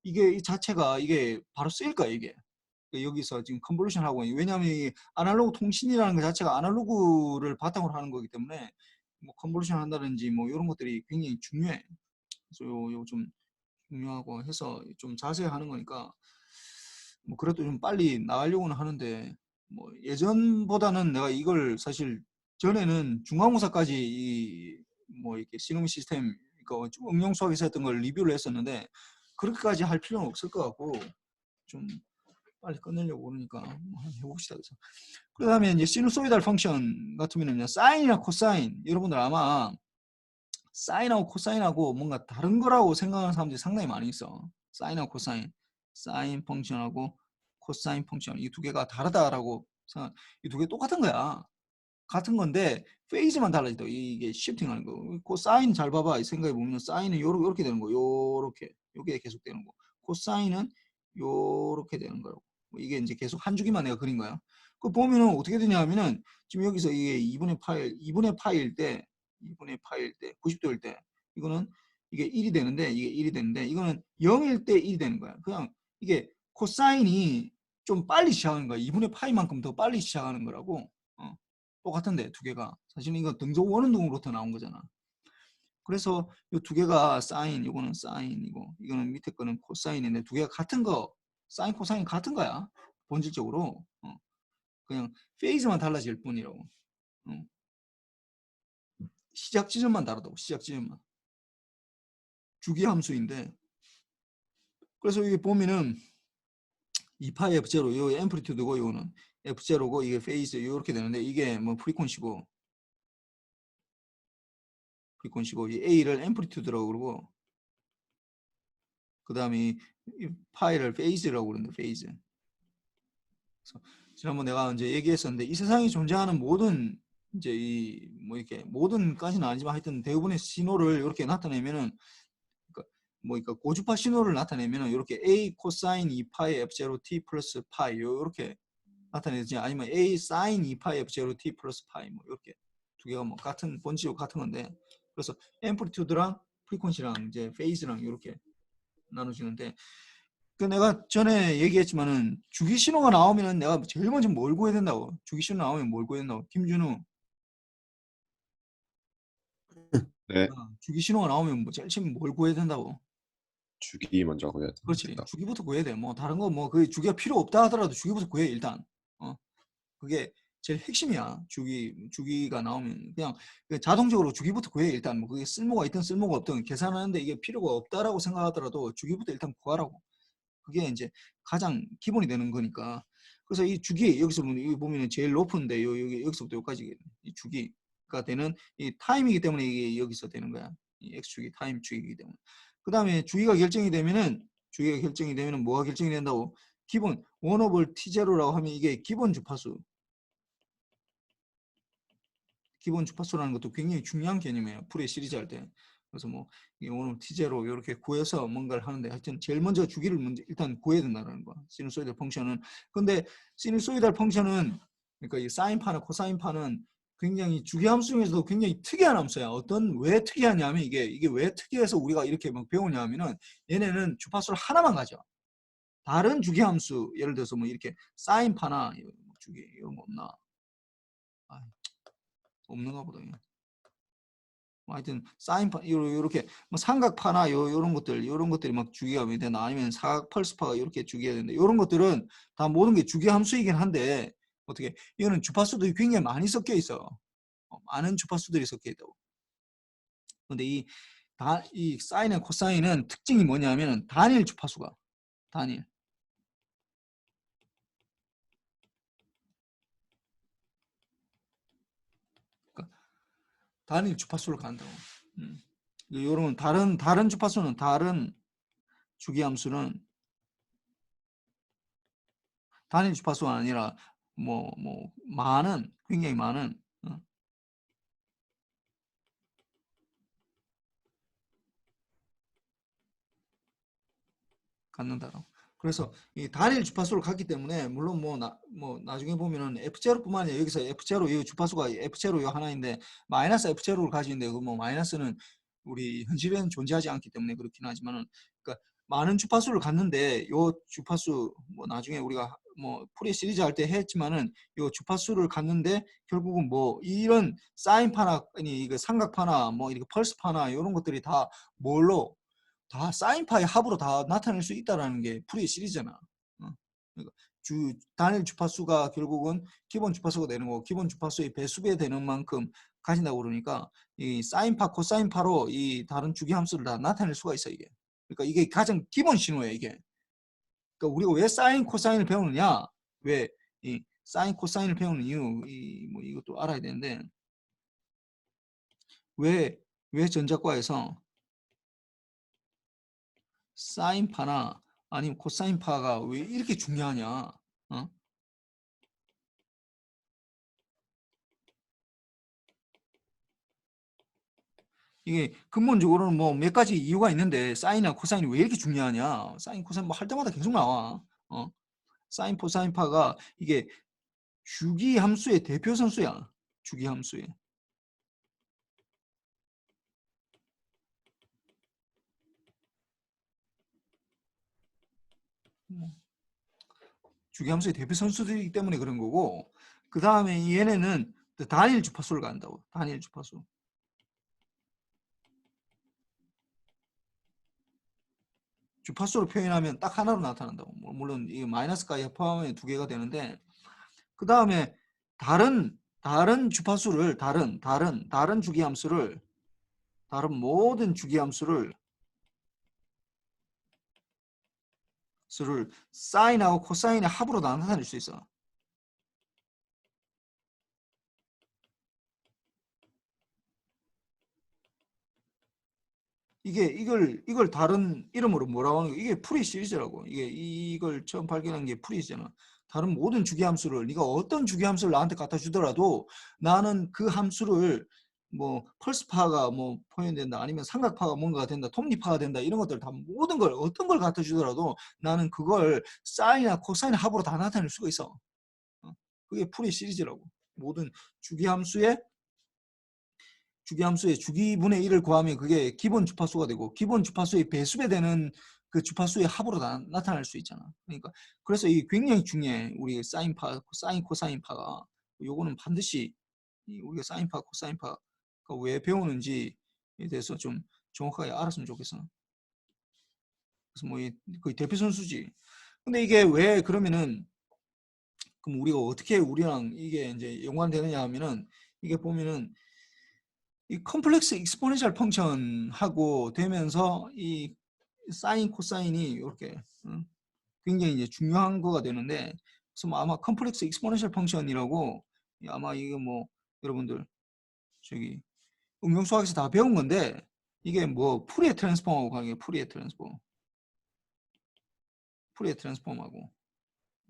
이게 이 자체가 이게 바로 쓰일 거야 이게. 여기서 지금 컨볼루션 하고 왜냐하면 이 아날로그 통신이라는 것 자체가 아날로그를 바탕으로 하는 거기 때문에 뭐 컨볼루션 한다든지 뭐 이런 것들이 굉장히 중요해. 그래서 요 좀 중요하고 해서 좀 자세히 하는 거니까 뭐 그래도 좀 빨리 나가려고는 하는데 뭐 예전보다는 내가 이걸 사실 전에는 중간고사까지 뭐 이렇게 시놉 시스템 그러니까 좀 응용 수학에서 했던 걸 리뷰를 했었는데 그렇게까지 할 필요는 없을 것 같고 좀 빨리 끝내려고 그러니까 뭐 한번 해봅시다. 그래서 그 다음에 이제 시누소이달 펑션 같으면 사인이나 코사인 여러분들 아마 사인하고 코사인하고 뭔가 다른 거라고 생각하는 사람들이 상당히 많이 있어. 사인하고 코사인, 사인 펑션하고 코사인 펑션 이 두 개가 다르다라고 생각. 이 두 개 똑같은 거야. 같은 건데 페이즈만 달라지더 이게 시프팅하는 거. 코사인 잘 봐봐. 이 생각해 보면 사인은 요렇게 되는 거. 요렇게 요게 계속 되는 거. 코사인은 요렇게 되는 거라고. 이게 이제 계속 한 주기만 내가 그린 거야. 그 보면은 어떻게 되냐 하면은 지금 여기서 이게 2분의 파일 때 90도일 때 이거는 이게 1이 되는데 이게 1이 되는데 이거는 0일 때 1이 되는 거야. 그냥 이게 코사인이 좀 빨리 시작하는 거야. 2분의 파이만큼 더 빨리 시작하는 거라고. 똑같은데 두 개가 사실은 이거 등속 원운동으로부터 나온 거잖아. 그래서 이 두 개가 사인, 이거는 사인이고 이거는 밑에 거는 코사인인데 두 개가 같은 거, 사인 코사인 같은 거야. 본질적으로 그냥 페이즈만 달라질 뿐이라고. 시작 지점만 다르다고. 시작 지점만. 주기 함수인데, 그래서 이게 보면은 2파이 F0, 요 앰플리튜드고 요거는 F0고 이게 페이즈 이렇게 되는데, 이게 뭐 프리퀀시고 이 A를 앰플리튜드라고 그러고, 그 다음에 이 파이를 페이즈라고 그러는데, 페이즈. 그래서 지난번 내가 이제 얘기했었는데, 이 세상에 존재하는 모든 이제 이 뭐 이렇게 모든까지는 아니지만 하여튼 대부분의 신호를 이렇게 나타내면은, 그러니까 고주파 신호를 나타내면은 이렇게 A 코사인 2파이 F0 T 플러스 파이 이렇게 나타내지, 아니면 A 사인 2파이 F0 T 플러스 파이 뭐 이렇게 두 개가 뭐 같은 본질로 같은 건데, 그래서 앰플리튜드랑 프리퀀시랑 이제 페이즈랑 이렇게 나눠지는데, 그 내가 전에 얘기했지만은 주기 신호가 나오면은 내가 제일 먼저 뭘 구해야 된다고. 주기 신호 나오면 뭘 구해야 된다고. 김준우, 네, 주기 신호가 나오면 뭐 제일 처음 뭘 구해야 된다고. 주기 먼저 구해야 그렇지. 된다. 주기부터 구해야 돼. 뭐 다른 거 뭐 그 주기가 필요 없다 하더라도 주기부터 구해 일단. 그게 제일 핵심이야. 주기가 나오면 그냥 자동적으로 주기부터 구해 일단. 뭐 그게 쓸모가 있든 쓸모가 없든 계산하는데 이게 필요가 없다라고 생각하더라도 주기부터 일단 구하라고. 그게 이제 가장 기본이 되는 거니까. 그래서 이 주기 여기서 보면 제일 높은데 여기서부터 여기까지 이 주기가 되는 이 타임이기 때문에 이게 여기서 되는 거야. 이 x축이 타임 축이기 때문에. 그 다음에 주기가 결정이 되면은 뭐가 결정이 된다고? 기본 원오버 t0라고 하면 이게 기본 주파수라는 것도 굉장히 중요한 개념이에요. 풀이 시리즈 할 때. 그래서 뭐 오늘 t0 이렇게 구해서 뭔가를 하는데, 하여튼 제일 먼저 주기를 먼저 일단 구해야 된다는 거. 시누소이달 펑션은. 근데 시누소이달 펑션은, 그러니까 이 사인파나 코사인파는 굉장히 주기 함수 중에서도 굉장히 특이한 함수야. 왜 특이하냐면 이게 왜 특이해서 우리가 이렇게 막 배우냐면은, 얘네는 주파수를 하나만 가져. 다른 주기 함수, 예를 들어서 뭐 이렇게 사인파나 주기 이런 거 없나? 없는가 보다. 하여튼 사인파 이렇게 뭐 삼각파나 이런 것들이 막 주기가 되나, 아니면 사각 펄스파가 이렇게 주기가 되는데, 이런 것들은 다 모든 게 주기 함수이긴 한데, 어떻게 이거는 주파수들이 굉장히 많이 섞여 있어. 많은 주파수들이 섞여 있다고. 근데 이 사인과 코사인은 특징이 뭐냐면 단일 주파수가 단일. 그러니까 단일 주파수를 간다고. 요런 다른 주파수는, 다른 주기 함수는 단일 주파수가 아니라 굉장히 많은 갖는다고. 그래서 이 단일 주파수를 갖기 때문에, 물론 나중에 보면은 F0뿐만 아니라 여기서 F0 이 주파수가 F0 이 하나인데 마이너스 F0를 가지는데, 그 뭐 마이너스는 우리 현실에는 존재하지 않기 때문에 그렇긴 하지만은, 그러니까 많은 주파수를 갖는데, 요 주파수 뭐 나중에 우리가 뭐 풀이 시리즈 할 때 했지만은, 요 주파수를 갖는데 결국은 뭐 이런 사인파나 아니 이거 삼각파나 뭐 이렇게 펄스파나 이런 것들이 다 뭘로 다 사인파의 합으로 다 나타낼 수 있다라는 게 풀이의 시리즈잖아. 그러니까 단일 주파수가 결국은 기본 주파수가 되는 거고, 기본 주파수의 배수배 되는 만큼 가진다고 그러니까, 이 사인파, 코사인파로 이 다른 주기 함수를 다 나타낼 수가 있어 이게. 그러니까 이게 가장 기본 신호예요 이게. 그러니까 우리가 왜 사인, 코사인을 배우느냐? 왜 이 사인, 코사인을 배우는 이유, 뭐 이것도 알아야 되는데, 왜 전자과에서 사인파나 아니면 코사인파가 왜 이렇게 중요하냐? 이게 근본적으로는 뭐 몇 가지 이유가 있는데, 사인이나 코사인이 왜 이렇게 중요하냐? 사인, 코사인 뭐 할 때마다 계속 나와. 사인, 코사인파가 이게 주기 함수의 대표 선수야. 주기 함수의. 주기 함수의 대표 선수들이기 때문에 그런 거고, 그 다음에 얘네는 단일 주파수를 간다고. 단일 주파수. 주파수로 표현하면 딱 하나로 나타난다고. 물론 이 마이너스까지 포함하면 2개가 되는데 그 다음에 다른 주파수를 다른 주기함수를 다른 모든 주기함수를 사인하고 코사인의 합으로 나타낼 수 있어. 이걸 다른 이름으로 뭐라고 하는 거? 이게 프리 시리즈라고. 이걸 처음 발견한 게 프리잖아. 다른 모든 주기함수를 네가 어떤 주기함수를 나한테 갖다 주더라도 나는 그 함수를 뭐 펄스파가 뭐 표현된다, 아니면 삼각파가 뭔가가 된다, 톱니파가 된다, 이런 것들 다 모든 걸 어떤 걸 갖다 주더라도 나는 그걸 사인이나 코사인 합으로 다 나타낼 수가 있어. 그게 프리 시리즈라고. 모든 주기함수의 주기분의 1을 구하면 그게 기본 주파수가 되고, 기본 주파수의 배수배 되는 그 주파수의 합으로 나타날 수 있잖아. 그러니까 그래서 이게 굉장히 중요해. 우리 사인파, 사인 코사인파가. 요거는 반드시 우리가 사인파, 코사인파가 왜 배우는지에 대해서 좀 정확하게 알았으면 좋겠어. 그래서 뭐 거의 대표 선수지. 근데 이게 왜 그러면은 그럼 우리가 어떻게 우리랑 이게 이제 연관되느냐 하면은, 이게 보면은 이 컴플렉스 익스포넨셜 펑션하고 되면서 이 사인 코사인이 이렇게 굉장히 이제 중요한 거가 되는데, 그래서 뭐 아마 컴플렉스 익스포넨셜 펑션이라고, 아마 이게 뭐 여러분들 저기 응용 수학에서 다 배운 건데, 이게 뭐 푸리에 트랜스폼하고 관계, 푸리에 트랜스폼하고,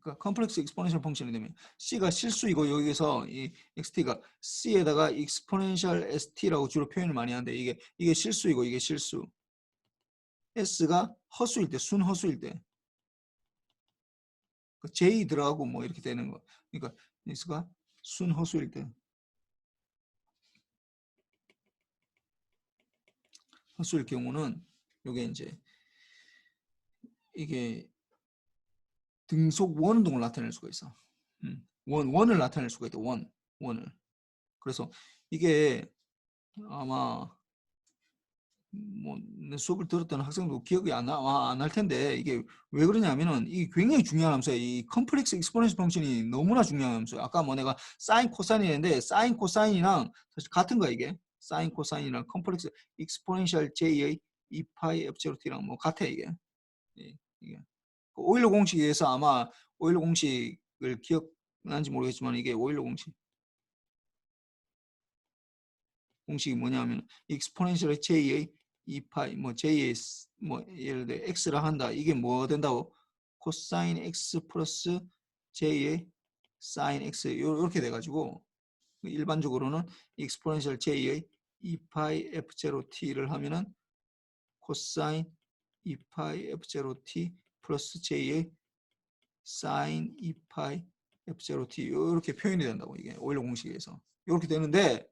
그러니까 컴플렉스 익스포넨셜 펑션이 되면 C가 실수이고, 여기서 이 XT가 C에다가 익스포넨셜 ST라고 주로 표현을 많이 하는데, 이게 실수이고 이게 실수. S가 허수일 때, 순허수일 때 J 들어가고 뭐 이렇게 되는 거. 그러니까 S가 순허수일 때, 허수일 경우는 요게 이제 이게 등속 원운동을 나타낼 수가 있어. 원을 나타낼 수가 있다. 원을. 그래서 이게 아마 뭐 수업을 들었던 학생도 기억이 안 날 텐데, 이게 왜 그러냐면은 이게 굉장히 중요한 함수야. 이 컴플렉스 익스포넨셜 펑션이 너무나 중요한 함수야. 아까 뭐 내가 사인 코사인이 했는데, 사인 코사인이랑 사실 같은 거야. 이게 사인 코사인이랑 컴플렉스 익스포넨셜 J의 2파이 F0T랑 뭐 같아. 이게 오일러 공식에서, 아마 오일러 공식을 기억나는지 모르겠지만, 이게 오일러 공식이 뭐냐면 익스포넨셜 J의 2파이 뭐 J의 뭐 예를 들어 X라 한다. 이게 뭐 된다고? 코사인 X 플러스 J의 사인 X, 이렇게 돼가지고 일반적으로는 익스포넨셜 J의 2파이 F0T를 하면은 코사인 2파이 F0T 플러스 J의 사인 2파이 F0T, 이렇게 표현이 된다고. 이게 오일러 공식에서 이렇게 되는데,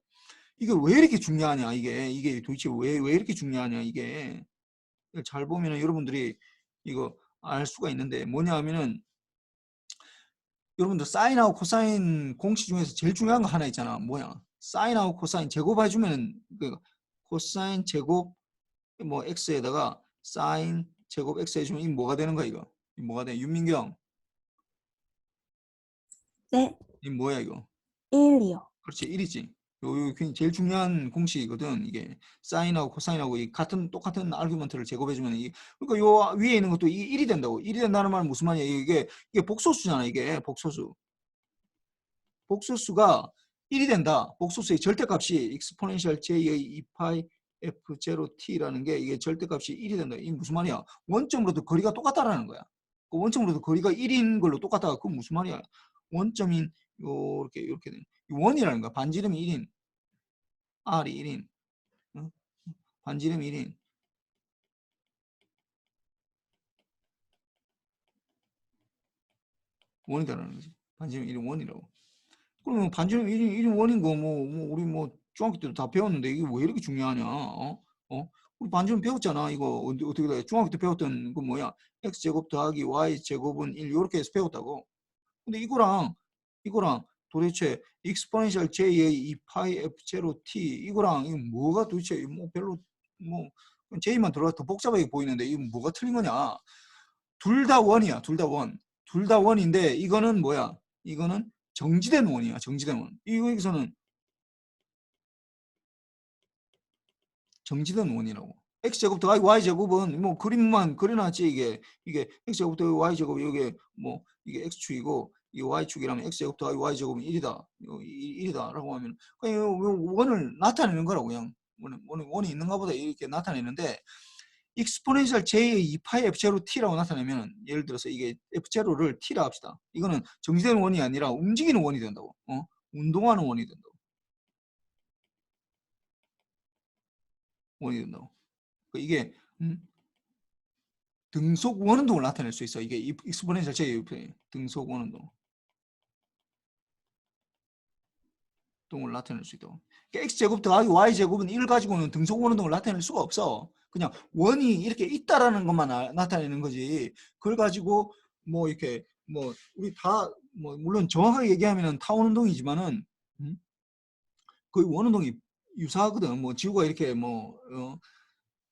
이게 왜 이렇게 중요하냐, 이게 도대체 왜 이렇게 중요하냐. 이게 잘 보면은 여러분들이 이거 알 수가 있는데, 뭐냐 하면은, 여러분들 사인하고 코사인 공식 중에서 제일 중요한 거 하나 있잖아. 뭐야? 사인하고 코사인 제곱해주면, 그 코사인 제곱 뭐 x에다가 사인 제곱 x 해주면 이 뭐가 되는 거야? 이거 뭐가 돼? 윤민경, 네. 이 뭐야 이거? 1이요. 그렇지, 1이지. 요 제일 중요한 공식이거든. 이게 사인하고 코사인하고 똑같은 아르규먼트를 제곱해주면, 그러니까 요 위에 있는 것도 이 1이 된다고. 1이 된다는 말은 무슨 말이야? 이게 복소수잖아. 이게 복소수가 1이 된다. 복소수의 절대값이 익스포넨셜 J의 2파이 F0T라는 게, 이게 절대값이 1이 된다. 이게 무슨 말이야? 원점으로도 거리가 똑같다라는 거야. 그 원점으로도 거리가 1인 걸로 똑같다. 그건 무슨 말이야? 원점인 이렇게 되는 원이라는 거야. 반지름이 1인, R이 1인, 반지름이 1인. 원이다라는 거지. 반지름 1인 원이라고. 그러면 반지름 1인 원인 거 우리 중학교 때도 다 배웠는데, 이게 왜 이렇게 중요하냐? 우리 반지름 배웠잖아. 이거 어떻게 돼? 중학교 때 배웠던 그 뭐야? x제곱 더하기 y제곱은 1, 이렇게 해서 배웠다고. 근데 이거랑 도대체 익스포넨셜 j의 2파이 f0t, 이거랑 이거 뭐가 도대체 별로 j만 들어가 더 복잡하게 보이는데 이건 뭐가 틀린 거냐? 둘 다 원이야. 둘 다 원. 둘 다 원인데 이거는 뭐야? 이거는 정지된 원이야. 정지된 원. 여기서는 정지된 원이라고. x제곱 더하기 y제곱은 뭐 그림만 그려놨지 이게 x제곱 더하기 y제곱 이게 뭐 이게 x축이고 이 y축이라면 x제곱 더하기 y제곱은 1이다. 1이다라고 하면 그냥 원을 나타내는 거라고 그냥 원이 있는가 보다 이렇게 나타내는데 익스포넨셜 j의 2파이 f0 t라고 나타내면 예를 들어서 이게 f0를 t라 합시다. 이거는 정지된 원이 아니라 움직이는 원이 된다고. 운동하는 원이 된다고. 원이 된다고. 이게 등속 원운동을 나타낼 수 있어. 이게 익스포넨셜 j의 등속 원운동을 나타낼 수 있다고. 그러니까 x제곱 더하기 y제곱은 1 가지고는 등속 원운동을 나타낼 수가 없어. 그냥 원이 이렇게 있다라는 것만 나타내는 거지. 그걸 가지고 뭐 이렇게 뭐 우리 다 뭐 물론 정확하게 얘기하면은 타원 운동이지만은 거의 원운동이 유사하거든. 뭐 지구가 이렇게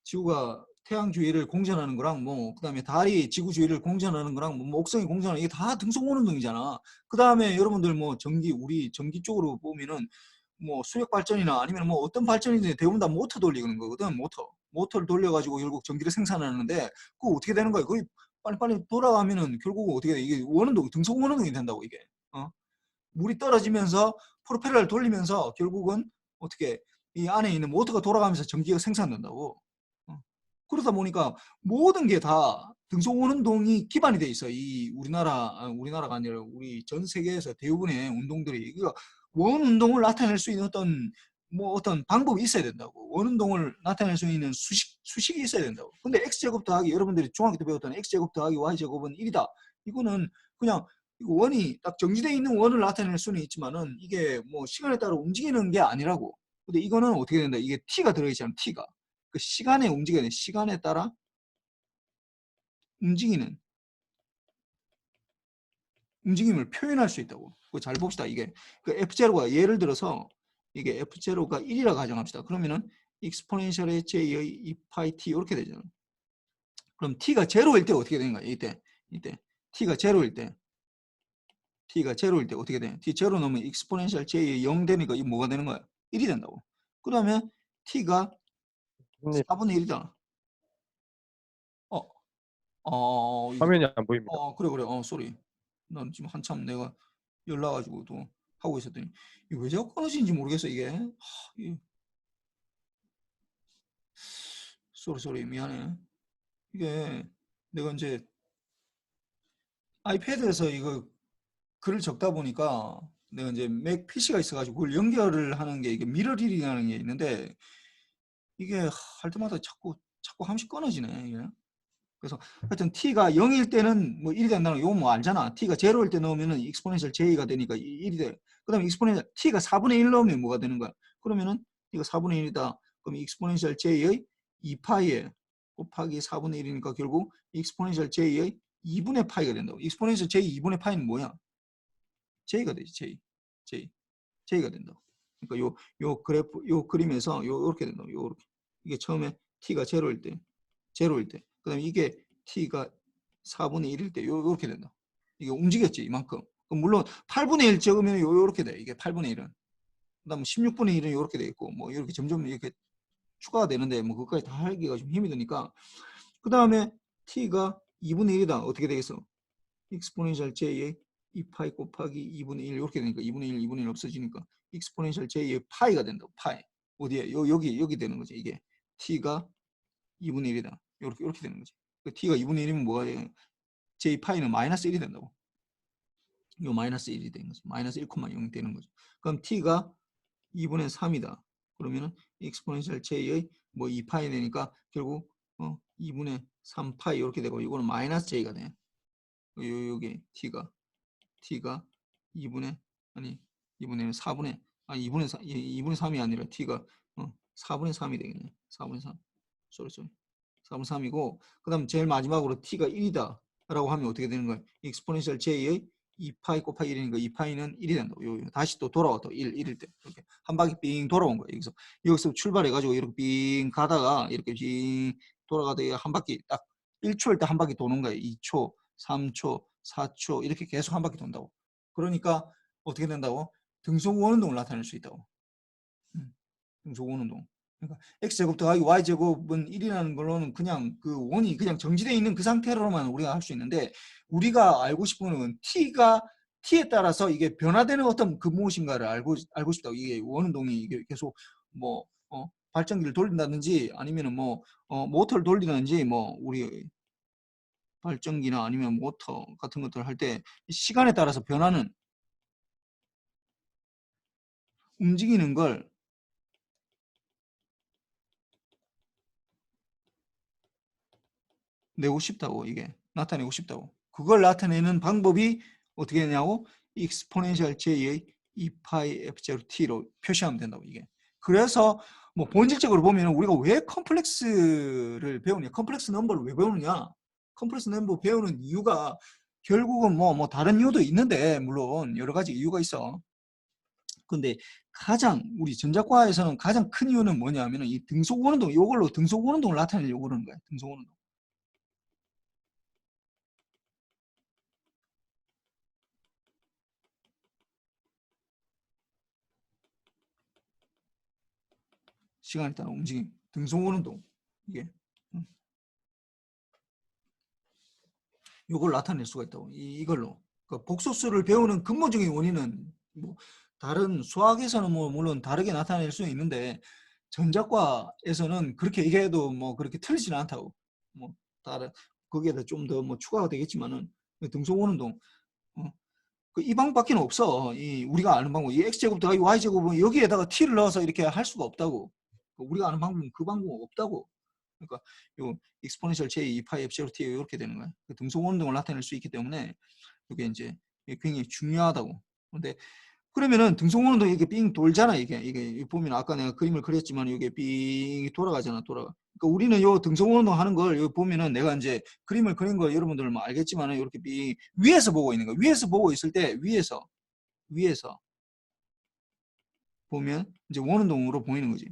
지구가 태양 주위를 공전하는 거랑 뭐 그다음에 달이 지구 주위를 공전하는 거랑 뭐 목성이 공전하는 이게 다 등속 원운동이잖아. 그다음에 여러분들 뭐 우리 전기 쪽으로 보면은 뭐 수력 발전이나 아니면 뭐 어떤 발전이든 대부분 다 모터 돌리는 거거든. 모터를 돌려가지고 결국 전기를 생산하는데 그거 어떻게 되는 거야? 거의 빨리빨리 돌아가면은 결국 어떻게 돼? 이게 원운동, 등속 원운동이 된다고 이게. 물이 떨어지면서 프로펠러를 돌리면서 결국은 어떻게 이 안에 있는 모터가 돌아가면서 전기가 생산된다고. 그러다 보니까 모든 게 다 등속 원운동이 기반이 돼 있어. 이 우리나라가 아니라 우리 전 세계에서 대부분의 운동들이 그러니까 원 운동을 나타낼 수 있는 어떤 방법이 있어야 된다고. 원 운동을 나타낼 수 있는 수식이 있어야 된다고. 근데 x제곱 더하기 여러분들이 중학교 때 배웠던 x제곱 더하기 y제곱은 1이다. 이거는 그냥 원이 딱 정지되어 있는 원을 나타낼 수는 있지만은 이게 뭐 시간에 따라 움직이는 게 아니라고. 근데 이거는 어떻게 된다? 이게 t가 들어있잖아. t가. 그 시간에 움직여야 돼. 시간에 따라 움직임을 표현할 수 있다고. 그거 잘 봅시다. 이게 그 f0가 예를 들어서 이게 f0가 1이라 가정합시다. 그러면은 exponential j의 2파이 t 이렇게 되잖아. 그럼 t가 0일 때 어떻게 되는 거야? 이때 t가 0일 때 어떻게 돼? t 0 넣으면 exponential j의 0 되니까 이 뭐가 되는 거야? 1이 된다고. 그 다음에 t가 4분의 1이다. 화면이 안 보입니다. 그래. 쏘리. 난 지금 한참 내가 열나가지고 또 하고 있었더니 이게 왜 자꾸 끊어지는지 모르겠어 이게. 쏘리 미안해. 이게 내가 이제 아이패드에서 이거 글을 적다 보니까 내가 이제 맥 PC가 있어가지고 그걸 연결을 하는 게 이게 미러릴이라는 게 있는데 이게 할 때마다 자꾸 함씩 끊어지네 이게. 그래서 하여튼 t가 0일 때는 뭐 1이 된다는 거 이거 뭐 알잖아. t가 0일 때 넣으면은 exponential j가 되니까 1이 돼. 그다음에 exponential t가 4분의 1 넣으면 뭐가 되는 거야? 그러면은 t가 4분의 1이다. 그럼 exponential j의 2파이에 곱하기 4분의 1이니까 결국 exponential j의 2분의 파이가 된다고. exponential j 2분의 파이는 뭐야? j가 되지. j가 된다고. 그러니까 요 그래프 요 그림에서 요렇게 된다고. 요렇게. 이게 처음에 t가 0일 때 그 다음에 이게 t가 4분의 1일 때 요렇게 된다. 이게 움직였지 이만큼. 물론 8분의 1 적으면 요렇게 돼. 이게 8분의 1은. 그 다음 16분의 1은 요렇게 돼 있고 뭐 이렇게 점점 이렇게 추가가 되는데 뭐 그것까지 다 하기가 좀 힘이 드니까 그 다음에 t가 2분의 1이다. 어떻게 되겠어? exponential j의 2파이 곱하기 2분의 1 이렇게 되니까 2분의 1 없어지니까 exponential j의 파이가 된다고. 파이. 어디에? 여기 되는 거지. 이게 t가 2분의 1이다. 이렇게 되는 거지. 그 t가 2분의 1이면 뭐가 돼? j 파이는 마이너스 1이 된다고. 요 마이너스 1이 되는 거죠. 마이너스 1,0 되는 거죠. 그럼 t가 2분의 3이다. 그러면은 exponential j의 뭐 2파이 되니까 결국 2분의 3파이 이렇게 되고 이거는 마이너스 j가 돼. 여기 t가 2분의 3이 아니라 t가 4분의 3이 되겠네. 4분의 3. 쏘리. 4분의 3이고 그 다음 제일 마지막으로 t가 1이다 라고 하면 어떻게 되는 거야? exponential j의 2파이 곱하기 1이니까 2파이는 1이 된다고. 요 다시 또 돌아와 또 1일 때 이렇게 한 바퀴 삥 돌아온 거예요. 여기서 출발해 가지고 이렇게 삥 가다가 이렇게 삥 돌아가다가 한 바퀴 딱 1초일 때 한 바퀴 도는 거예요. 2초, 3초, 4초 이렇게 계속 한 바퀴 돈다고. 그러니까 어떻게 된다고? 등속 원운동을 나타낼 수 있다고. 등속 원운동. 그러니까 x제곱 더하기 y제곱은 1이라는 걸로는 그냥 그 원이 그냥 정지되어 있는 그 상태로만 우리가 할 수 있는데, 우리가 알고 싶은 건 t에 따라서 이게 변화되는 어떤 그 무엇인가를 알고 싶다고. 이게 원운동이 이게 계속 뭐 발전기를 돌린다든지 아니면은 뭐 모터를 돌리든지 뭐 우리 발전기나 아니면 모터 같은 것들을 할 때 시간에 따라서 변하는 움직이는 걸 내고 싶다고. 이게 나타내고 싶다고. 그걸 나타내는 방법이 어떻게 되냐고, exponential j의 2파이 f0t로 표시하면 된다고. 이게 그래서 뭐 본질적으로 보면 우리가 왜 컴플렉스를 배우냐, 컴플렉스 넘버를 왜 배우느냐, 컴플렉스 넘버 배우는 이유가 결국은 뭐 다른 이유도 있는데, 물론 여러 가지 이유가 있어. 근데 가장 우리 전자과에서는 가장 큰 이유는 뭐냐면은 이 등속 원운동, 이걸로 등속 원운동을 나타내려고 그러는 거야. 등속 원운동. 시간에 따라 움직임, 등속 원운동, 이게 이걸 나타낼 수가 있다고. 이걸로 그 복소수를 배우는 근본적인 원인은 뭐 다른 수학에서는 뭐 물론 다르게 나타낼 수 있는데, 전자과에서는 그렇게 얘기해도 뭐 그렇게 틀리지는 않다고. 뭐 다른 거기에다 좀 더 뭐 추가가 되겠지만은 등속 원운동 이 방법밖에 없어. 이 우리가 아는 방법, 이 x제곱 더하기 y제곱은 여기에다가 t를 넣어서 이렇게 할 수가 없다고. 우리가 아는 방법은 그 방법 없다고. 그러니까 요 exponential j 2파이 f0t 이렇게 되는 거야. 등속 원동을 나타낼 수 있기 때문에 이게 이제 굉장히 중요하다고. 근데 그러면은 등속 원도 이게 삥 돌잖아. 이게 보면 아까 내가 그림을 그렸지만 이게 삥 돌아가잖아. 돌아가. 그러니까 우리는 요 등속 원동 하는 걸 여기 보면은 내가 이제 그림을 그린 거 여러분들 뭐 알겠지만은 이렇게 삥 위에서 보고 있는 거. 위에서 보고 있을 때 위에서 보면 이제 원운동으로 보이는 거지.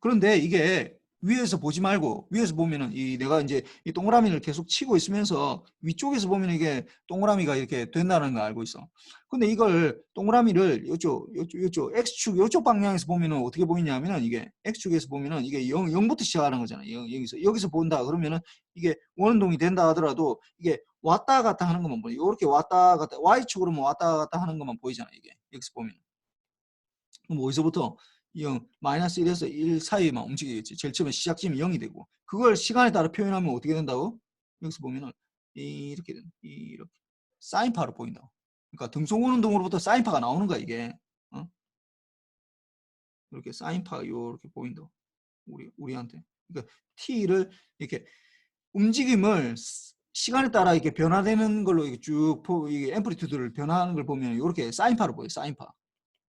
그런데 이게 위에서 보지 말고 위에서 보면은 이 내가 이제 이 동그라미를 계속 치고 있으면서 위쪽에서 보면 이게 동그라미가 이렇게 된다는 걸 알고 있어. 근데 이걸 동그라미를 요쪽 x축 요쪽 방향에서 보면은 어떻게 보이냐면은 이게 x축에서 보면은 이게 0부터 시작하는 거잖아. 여기서 본다 그러면은 이게 원운동이 된다 하더라도 이게 왔다 갔다 하는 것만 보여. 이렇게 왔다 갔다 y축으로만 왔다 갔다 하는 것만 보이잖아. 이게 여기서 보면. 그럼 어디서부터 마이너스 1에서 1 사이에만 움직이겠지. 제일 처음에 시작점이 0이 되고, 그걸 시간에 따라 표현하면 어떻게 된다고? 여기서 보면은 이렇게 이렇게 사인파로 보인다고. 그러니까 등속원 운동으로부터 사인파가 나오는 거야 이게. 이렇게 사인파가 이렇게 보인다고. 우리한테. 그러니까 t를 이렇게 움직임을 시간에 따라 이렇게 변화되는 걸로 이렇게 쭉 이게 앰플리튜드를 변화하는 걸 보면 이렇게 사인파로 보여. 사인파.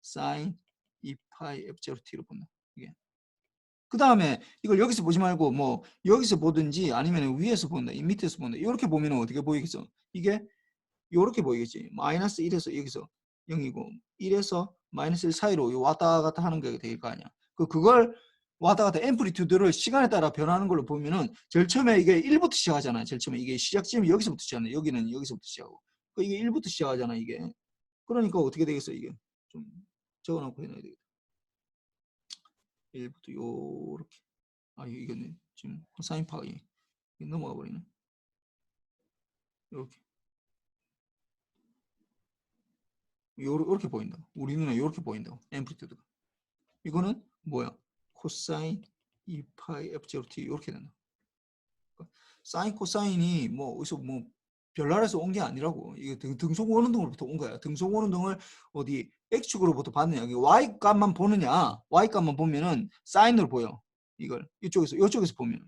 사인 2파이 f0t로 본다. 이게. 그 다음에 이걸 여기서 보지 말고 뭐 여기서 보든지 아니면 위에서 본다, 이 밑에서 본다. 이렇게 보면 어떻게 보이겠어? 이게 이렇게 보이겠지. 마이너스 1에서 여기서 0이고 1에서 마이너스 1 사이로 왔다 갔다 하는 게 될 거 아니야. 그걸 왔다 갔다 앰플리튜드를 시간에 따라 변하는 걸로 보면은 제일 처음에 이게 1부터 시작하잖아요. 제일 처음에 이게 시작점이 여기서부터 시작하네. 여기는 여기서부터 시작하고. 이게 1부터 시작하잖아 이게. 그러니까 어떻게 되겠어 이게? 좀 적어놓고 해놔야 되겠다. 1부터 요렇게. 이거는 지금 사인파가 넘어가 버리네. 요렇게. 요렇게 보인다. 우리 눈에 요렇게 보인다. 앰플리튜드가. 이거는 뭐야? 코사인 2파이 f0t 요렇게 된다. 그러니까 사인 코사인이 뭐 어디서 뭐 별나라에서 온 게 아니라고. 이게 등속 원운동으로부터 온 거야. 등속 원운동을 어디 x축으로부터 받느냐. y 값만 보느냐. y 값만 보면은 사인으로 보여. 이걸 이쪽에서 보면.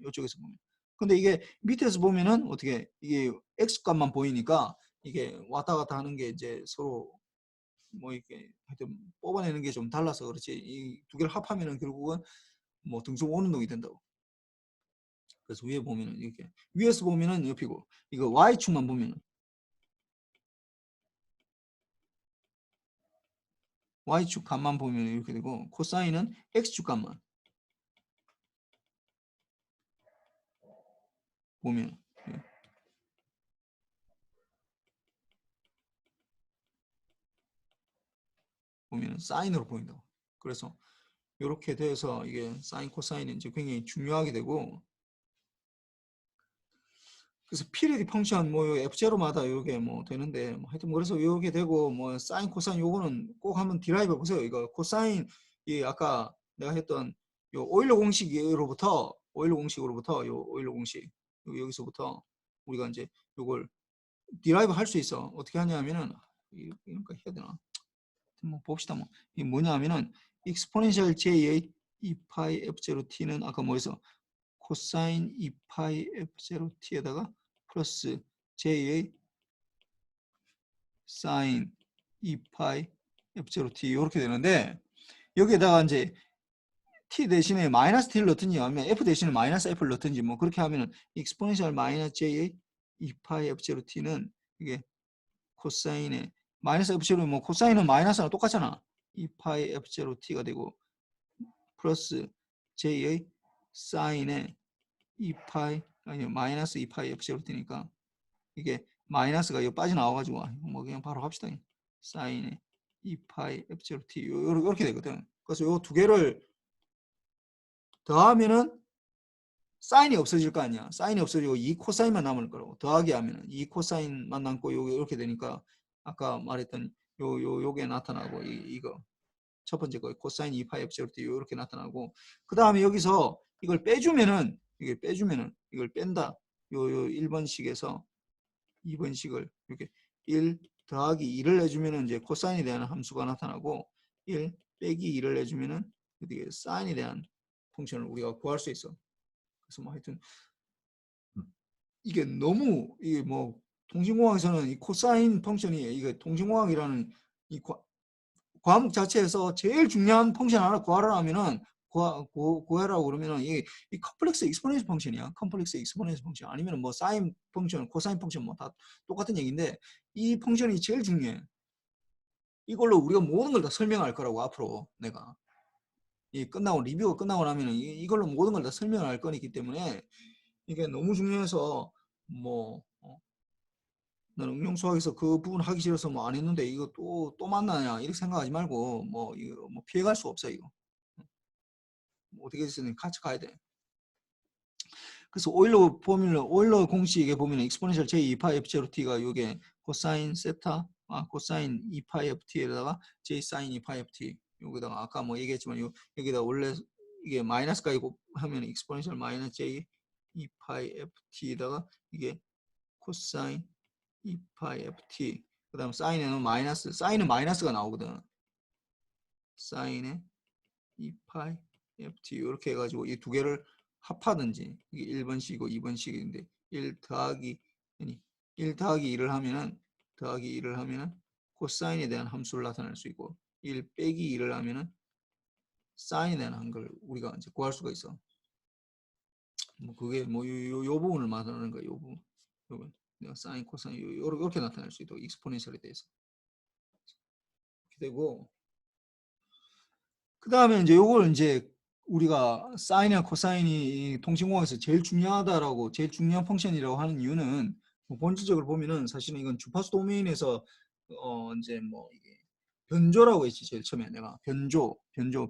근데 이게 밑에서 보면은 어떻게 이게 x 값만 보이니까 이게 왔다 갔다 하는 게 이제 서로 뭐 이렇게 하여튼 뽑아내는 게 좀 달라서 그렇지. 이 두 개를 합하면은 결국은 뭐 등속 원운동이 된다고. 그래서 위에 보면은 이렇게 위에서 보면은 옆이고 이거 y축만 보면은 y축 값만 보면 이렇게 되고 코사인은 x축 값만 보면 보면은 사인으로 보인다고. 그래서 이렇게 돼서 이게 사인 코사인이 이제 굉장히 중요하게 되고 그래서 피리디 펑션 뭐 F0마다 이게 뭐 되는데 뭐 하여튼 그래서 이렇게 되고 뭐 사인 코사인 요거는 꼭 한번 디라이브 보세요. 이거 코사인 이 아까 내가 했던 요 오일러 공식으로부터 요 오일러 공식 여기서부터 우리가 이제 요걸 디라이브 할 수 있어. 어떻게 하냐면은 이런가 해야 되나? 뭐 봅시다. 뭐 이게 뭐냐면은 exponential j의 2파이 f0t는 아까 뭐였어? 코사인 2파이 f0t에다가 플러스 j의 사인 2파이 f0t 이렇게 되는데 여기에다가 이제 t 대신에 마이너스 t를 넣든지 아니면 f 대신에 마이너스 f를 넣든지 뭐 그렇게 하면은 exponential 마이너스 j의 2파이 f0t는 이게 코사인의 마이너스 f0 뭐 코사인은 마이너스랑 똑같잖아. 2파이 f0t가 되고 플러스 j의 사인의 2파이 아니 마이너스 2파이 f0t니까 이게 마이너스가 이거 빠져나와가지고 뭐 그냥 바로 합시다. 사인의 2파이 f0t 이렇게 되거든. 그래서 요 두 개를 더하면은 사인이 없어질 거 아니야. 사인이 없어지고 2 코사인만 남을 거라고. 더하기 하면은 2 코사인만 남고 요게 이렇게 되니까 아까 말했던 요게 나타나고 이거 첫 번째 거 코사인 2파이 f0t 이렇게 나타나고 그 다음에 여기서 이걸 빼주면은 이걸 뺀다. 요 1번식에서 2번식을 이렇게 1 더하기 2를 해주면은 이제 코사인에 대한 함수가 나타나고 1 빼기 2를 해주면은 어떻게 사인에 대한 펑션을 우리가 구할 수 있어. 그래서 뭐 하여튼 이게 너무 이게 뭐 통신공학에서는 이 코사인 펑션이 이게 통신공학이라는 이 과목 자체에서 제일 중요한 펑션 하나 구하라 하면은 구하라고 그러면은 이 컴플렉스 익스포넨셜 펑션이야. 컴플렉스 익스포넨셜 펑션 아니면은 뭐 사인 펑션, 코사인 펑션 뭐 다 똑같은 얘기인데 이 펑션이 제일 중요해. 이걸로 우리가 모든 걸 다 설명할 거라고 앞으로 내가 이 끝나고 리뷰가 끝나고 나면은 이걸로 모든 걸 다 설명할 거기 때문에 이게 너무 중요해서 뭐 나는 응용수학에서 그 부분 하기 싫어서 뭐 안 했는데 이거 또 만나냐 이렇게 생각하지 말고 뭐 이거 뭐 피해갈 수 없어 이거. 뭐 어떻게 해서든 같이 가야 돼. 그래서 오일러 포뮬러, 오일러 공식에 보면 익스포넨셜 j2파이 f0t가 이게 코사인 세타, 코사인 2파이 ft에다가 j 사인 2파이 ft 여기다가 아까 뭐 얘기했지만 여기다 원래 이게 마이너스까지 하면 익스포넨셜 마이너스 j 2파이 ft에다가 이게 코사인 2파이 ft 그 다음 사인에는 마이너스, 사인은 마이너스가 나오거든. 사인에 2파이 ft 이렇게 해가지고 이 두 개를 합하든지 이게 1번식이고 2번식인데 1 더하기 2를 하면은 더하기 2를 하면은 코사인에 대한 함수를 나타낼 수 있고 1 빼기 2를 하면은 사인에 대한 한걸 우리가 이제 구할 수가 있어. 뭐 그게 뭐 요 부분을 말하는 거야. 요 부분. 내가 사인 코사인 이렇게 나타낼 수 있도록 익스포넨셜에 대해서 이렇게 되고 그 다음에 이제 요걸 이제 우리가 사인이나 코사인이 통신공학에서 제일 중요하다라고 제일 중요한 펑션이라고 하는 이유는 뭐 본질적으로 보면은 사실은 이건 주파수 도메인에서 이제 뭐 이게 변조라고 했지 제일 처음에 내가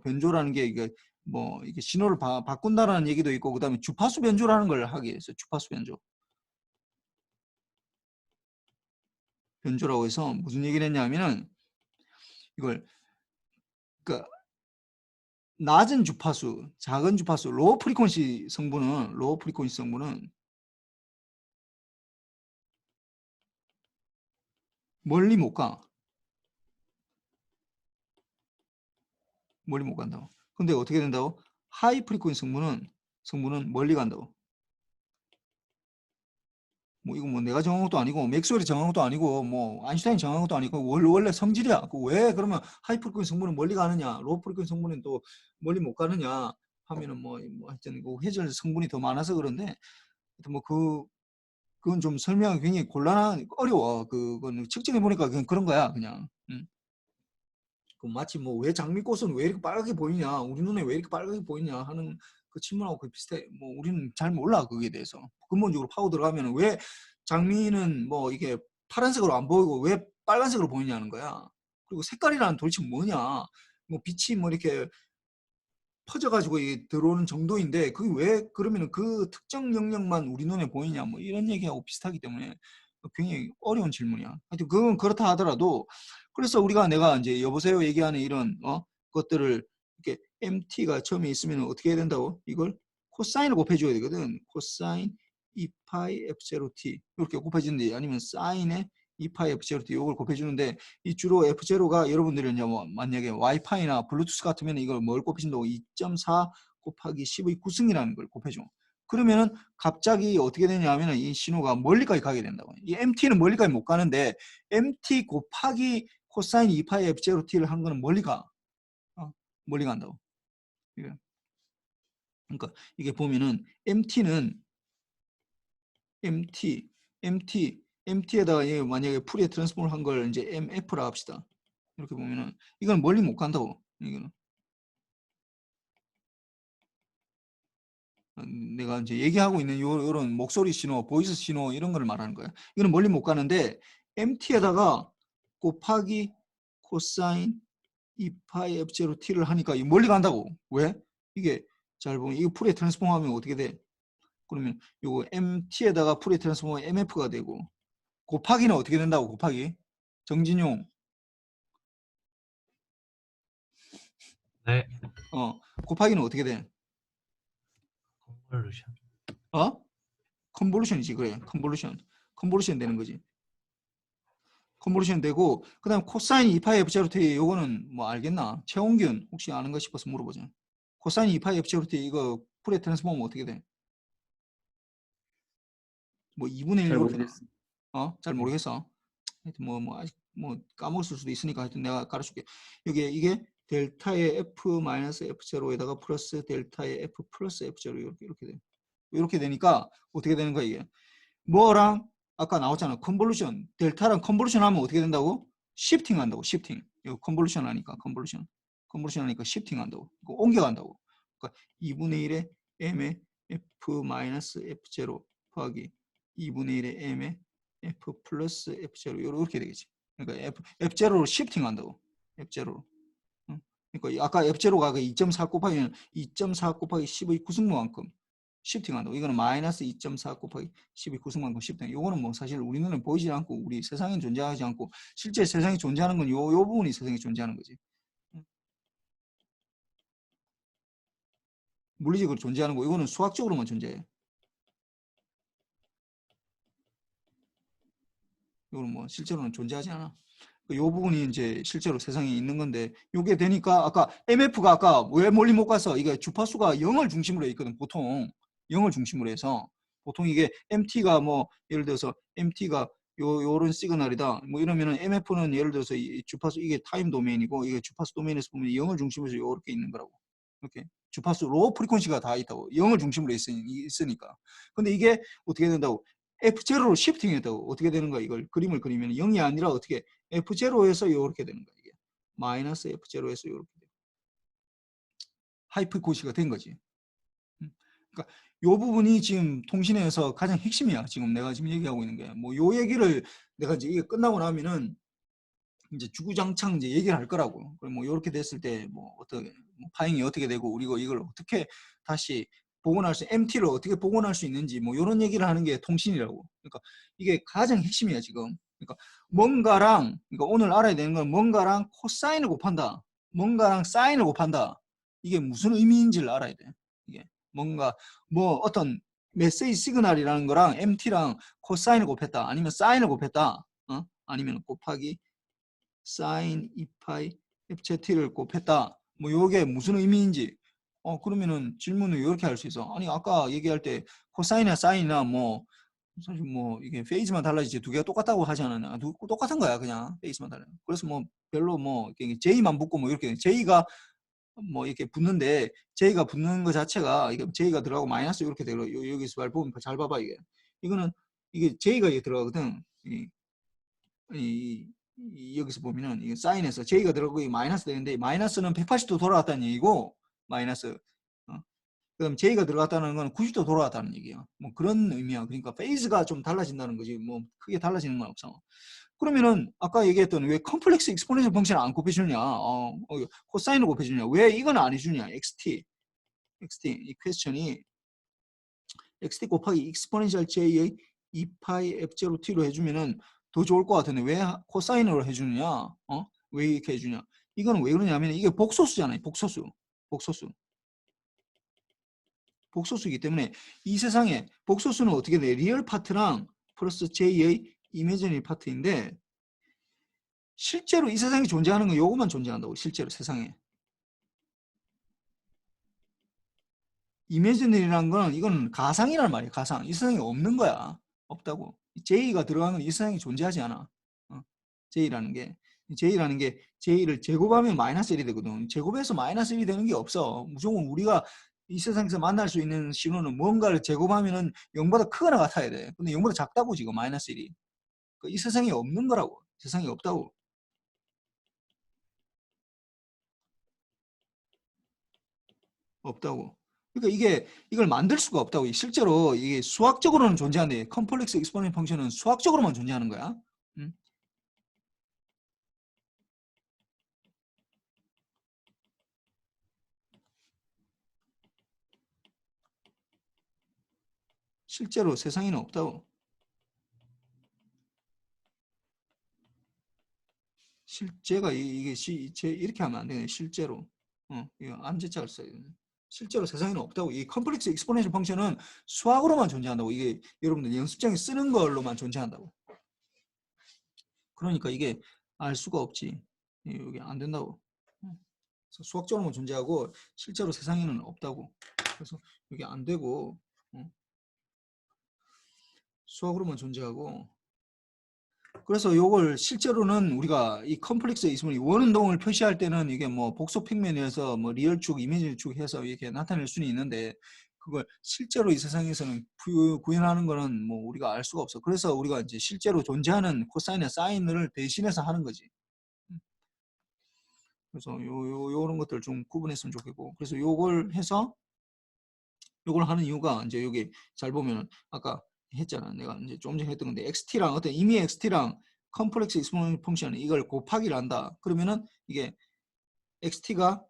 변조라는 게 이게 뭐 이게 신호를 바꾼다라는 얘기도 있고 그 다음에 주파수 변조라는 걸 하게 했어요. 주파수 변조라고 해서 무슨 얘기를 했냐면은 이걸 그러니까 낮은 주파수, 작은 주파수, 로우 프리퀀시 성분은 멀리 못 가. 멀리 못 간다고. 근데 어떻게 된다고? 하이 프리퀀시 성분은 멀리 간다고. 뭐 이거 뭐 내가 정한 것도 아니고 맥스웰이 정한 것도 아니고 뭐 아인슈타인이 정한 것도 아니고 원래 성질이야. 왜 그러면 하이 프리퀀시 성분은 멀리 가느냐, 로우 프리퀀시 성분은 또 멀리 못 가느냐 하면은 뭐 하여튼 그 회절 성분이 더 많아서 그런데 하여튼 뭐 그건 좀 설명하기 굉장히 어려워. 그거는 측정해 보니까 그냥 그런 거야, 그냥. 그 마치 뭐 왜 장미꽃은 왜 이렇게 빨갛게 보이냐, 우리 눈에 왜 이렇게 빨갛게 보이냐 하는 그 질문하고 거의 비슷해. 뭐 우리는 잘 몰라 거기에 대해서. 근본적으로 파고 들어가면 왜 장미는 뭐 이게 파란색으로 안 보이고 왜 빨간색으로 보이냐는 거야. 그리고 색깔이란 도대체 뭐냐? 뭐 빛이 뭐 이렇게 퍼져가지고 들어오는 정도인데 그게 왜 그러면 그 특정 영역만 우리 눈에 보이냐 뭐 이런 얘기하고 비슷하기 때문에 굉장히 어려운 질문이야. 하여튼 그건 그렇다 하더라도 그래서 내가 이제 여보세요 얘기하는 이런 것들을 이렇게 MT가 처음에 있으면 어떻게 해야 된다고? 이걸 코사인을 곱해줘야 되거든. 코사인 2파이 F0t 이렇게 곱해주는데 아니면 사인에 2파이 F0t 이걸 곱해주는데 이 주로 F0가 여러분들이 이제 뭐 만약에 와이파이나 블루투스 같으면 이걸 뭘 곱해준다고 2.4 곱하기 10의 9승이라는 걸 곱해줘. 그러면은 갑자기 어떻게 되냐 하면 이 신호가 멀리까지 가게 된다고. 이 MT는 멀리까지 못 가는데 MT 곱하기 코사인 2파이 F0t를 한 거는 멀리 가. 멀리 간다고. 그러니까 이게 보면은 MT는 MT에다가 만약에 풀이에 트랜스폼을 한 걸 이제 MF라 합시다. 이렇게 보면은 이건 멀리 못 간다고. 이거는 내가 이제 얘기하고 있는 요런 목소리 신호, 보이스 신호 이런 걸 말하는 거야. 이거는 멀리 못 가는데 MT에다가 곱하기 코사인 2파이 F0t를 하니까 멀리 간다고. 왜? 이게 잘 보면 이거 풀이에 트랜스폼 하면 어떻게 돼? 그러면 요거 MT에다가 풀이에 트랜스폼 MF가 되고 곱하기는 어떻게 된다고? 곱하기 정진용. 네. 곱하기는 어떻게 돼? 컨볼루션. 컨볼루션이지. 그래. 컨볼루션 되는 거지. 컨볼루션 되고 그다음 코사인 2파이 F0t 요거는 뭐 알겠나? 최홍균 혹시 아는가 싶어서 물어보자. 코사인 2파이 F0t 이거 풀의 트랜스폼은 어떻게 돼? 뭐 2분의 1 잘 이렇게 모르겠어. 잘 모르겠어. 하여튼 아직 까먹었을 수도 있으니까 하여튼 내가 가르쳐줄게. 이게 델타의 F 마이너스 F0에다가 플러스 델타의 F 플러스 F0 이렇게 돼. 이렇게 되니까 어떻게 되는 거야 이게? 뭐랑 아까 나왔잖아. 컨볼루션. 델타랑 컨볼루션 하면 어떻게 된다고? 시프팅 한다고. 시프팅. 이거 컨볼루션 하니까 컨볼루션 하니까 시프팅 한다고. 옮겨간다고. 그러니까 2분의 1의 m의 F 마이너스 F0 더하기 2분의 1의 m의 F 플러스 F0 이렇게 되겠지. 그러니까 F0로 시프팅 한다고. F0로. 그러니까 아까 F0가 2.4 곱하기는 2.4 곱하기 10의 9승모만큼 시프팅한다고. 이거는 마이너스 2.4 곱하기 10의 9승만큼 시프팅. 이거는 뭐 사실 우리 눈에 보이지 않고 우리 세상에 존재하지 않고 실제 세상에 존재하는 건 요 부분이 세상에 존재하는 거지. 물리적으로 존재하는 거. 이거는 수학적으로만 존재해. 이거는 뭐 실제로는 존재하지 않아. 이 부분이 이제 실제로 세상에 있는 건데 이게 되니까 아까 MF가 아까 왜 멀리 못 가서 이게 주파수가 0을 중심으로 해 있거든. 보통 0을 중심으로 해서 보통 이게 MT가 뭐 예를 들어서 MT가 요런 시그널이다 뭐 이러면은 MF는 예를 들어서 이 주파수 이게 타임 도메인이고 이게 주파수 도메인에서 보면 0을 중심으로 해서 이렇게 있는 거라고. 이렇게 주파수 로우 프리퀀시가 다 있다고. 0을 중심으로 있으니까. 근데 이게 어떻게 된다고? F0로 시프팅했다고. 어떻게 되는 거야? 이걸 그림을 그리면 0이 아니라 어떻게 F0에서 이렇게 되는 거야. 이게 마이너스 F0에서 이렇게 돼. 하이프코시가 된 거지. 그러니까 요 부분이 지금 통신에서 가장 핵심이야. 지금 내가 지금 얘기하고 있는 게. 뭐 요 얘기를 내가 이제 이게 끝나고 나면은 이제 주구장창 이제 얘기를 할 거라고. 그럼 뭐 이렇게 됐을 때 뭐 어떻게 파행이 어떻게 되고 우리가 이걸 어떻게 다시 복원할 수 MT를 어떻게 복원할 수 있는지 뭐 이런 얘기를 하는 게 통신이라고. 그러니까 이게 가장 핵심이야 지금. 그러니까 뭔가랑 그러니까 오늘 알아야 되는 건 뭔가랑 코사인을 곱한다. 뭔가랑 사인을 곱한다. 이게 무슨 의미인지를 알아야 돼. 이게 뭔가 뭐 어떤 메시지 시그널이라는 거랑 MT랑 코사인을 곱했다. 아니면 사인을 곱했다. 아니면 곱하기 사인 2파이 FZ를 곱했다. 뭐 요게 무슨 의미인지 그러면은 질문을 이렇게 할 수 있어. 아니 아까 얘기할 때 코사인이나 사인이나 뭐 사실 뭐 이게 페이지만 달라지지 두 개가 똑같다고 하지 않았나? 똑같은 거야 그냥 페이지만 달라. 그래서 뭐 별로 뭐 J만 붙고 뭐 이렇게 J가 뭐 이렇게 붙는데 J가 붙는 거 자체가 이게 J가 들어가고 마이너스 이렇게 되고 여기서 잘 보면 잘 봐봐 이게 이거는 이게 J가 이게 들어가거든. 여기서 보면은 이게 사인에서 J가 들어가고 이 마이너스 되는데 마이너스는 180도 돌아갔다는 얘기고 마이너스 그럼 J가 들어갔다는 건 90도 돌아갔다는 얘기야. 뭐 그런 의미야. 그러니까 페이즈가 좀 달라진다는 거지. 뭐 크게 달라지는 건 없어. 그러면은 아까 얘기했던 왜 컴플렉스 익스포넨셜 펑션을 안 곱해주냐? 코사인을 곱해주냐? 왜 이건 안 해주냐? XT 이 퀘스천이 XT 곱하기 익스포넨셜 J의 2파이 F0T로 해주면은 더 좋을 것 같은데 왜 코사인으로 해주느냐? 왜 이렇게 해주냐? 이거는 왜 그러냐면 이게 복소수잖아요. 복소수이기 때문에 이 세상에 복소수는 어떻게 돼? 리얼 파트랑 플러스 J의 이미지너리 파트인데 실제로 이 세상에 존재하는 건 요것만 존재한다고. 실제로 세상에 이미지너리라는 건 이건 가상이란 말이야. 가상. 이 세상에 없는 거야. 없다고. J가 들어간 건 이 세상에 존재하지 않아. J라는 게 J를 제곱하면 마이너스 1이 되거든. 제곱해서 마이너스 1이 되는 게 없어. 무조건 우리가 이 세상에서 만날 수 있는 신호는 뭔가를 제곱하면은 0보다 크거나 같아야 돼. 근데 0보다 작다고 지금 마이너스 1이. 이 세상에 없는 거라고. 세상에 없다고. 없다고. 그러니까 이걸 만들 수가 없다고. 실제로 이게 수학적으로는 존재하는데 컴플렉스 익스포넨셜 펑션은 수학적으로만 존재하는 거야. 실제로 세상에는 없다고. 실제가 이게 이렇게 하면 안 되네. 실제로. 이거 암제자를 써야 되네. 실제로 세상에는 없다고. 이 컴플렉스 익스포넨셜 펑션은 수학으로만 존재한다고. 이게 여러분들 연습장에 쓰는 걸로만 존재한다고. 그러니까 이게 알 수가 없지. 이게 안 된다고. 그래서 수학적으로만 존재하고 실제로 세상에는 없다고. 그래서 이게 안 되고 수학으로만 존재하고. 그래서 요걸 실제로는 우리가 이 컴플렉스에 있으면 원운동을 표시할 때는 이게 뭐 복소 평면에서 뭐 리얼축, 이미지축 해서 이렇게 나타낼 수는 있는데 그걸 실제로 이 세상에서는 구현하는 거는 뭐 우리가 알 수가 없어. 그래서 우리가 이제 실제로 존재하는 코사인의 사인을 대신해서 하는 거지. 그래서 요런 것들 좀 구분했으면 좋겠고. 그래서 요걸 해서 요걸 하는 이유가 이제 여기 잘 보면 아까 했잖아. 내가 이제 좀 전에 했던 건데 XT랑 어떤 이미 XT랑 컴플렉스 익스포넨셜 펑션 이걸 곱하기를 한다. 그러면은 이게 XT가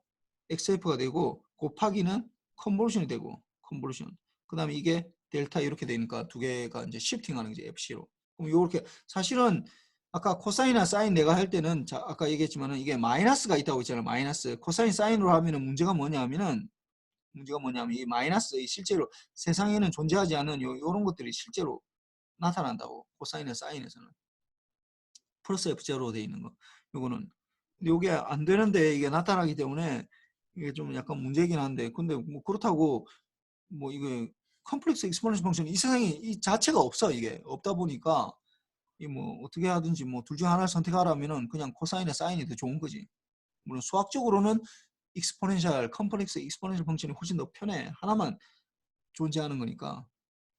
XF가 되고 곱하기는 컨볼루션이 되고 컨볼루션. 그다음에 이게 델타 이렇게 되니까 두 개가 이제 시프팅하는 거지 FC로. 그럼 요렇게 사실은 아까 코사인이나 사인 내가 할 때는 아까 얘기했지만은 이게 마이너스가 있다고 했잖아요. 마이너스. 코사인 사인으로 하면은 문제가 뭐냐면은 이 마이너스 실제로 세상에는 존재하지 않는 요런 것들이 실제로 나타난다고. 코사인과 사인에서는 플러스 F0로 되어 있는 거. 요거는 요게 안 되는데 이게 나타나기 때문에 이게 좀 약간 문제이긴 한데 근데 뭐 그렇다고 뭐 이게 컴플렉스 익스포넨셜 펑션 이 세상에 이 자체가 없어. 이게 없다 보니까 이 뭐 어떻게 하든지 뭐 둘 중 하나를 선택하라면은 그냥 코사인과 사인이 더 좋은 거지. 물론 수학적으로는 익스포넨셜 컴플렉스 익스포넨셜 펑션이 훨씬 더 편해. 하나만 존재하는 거니까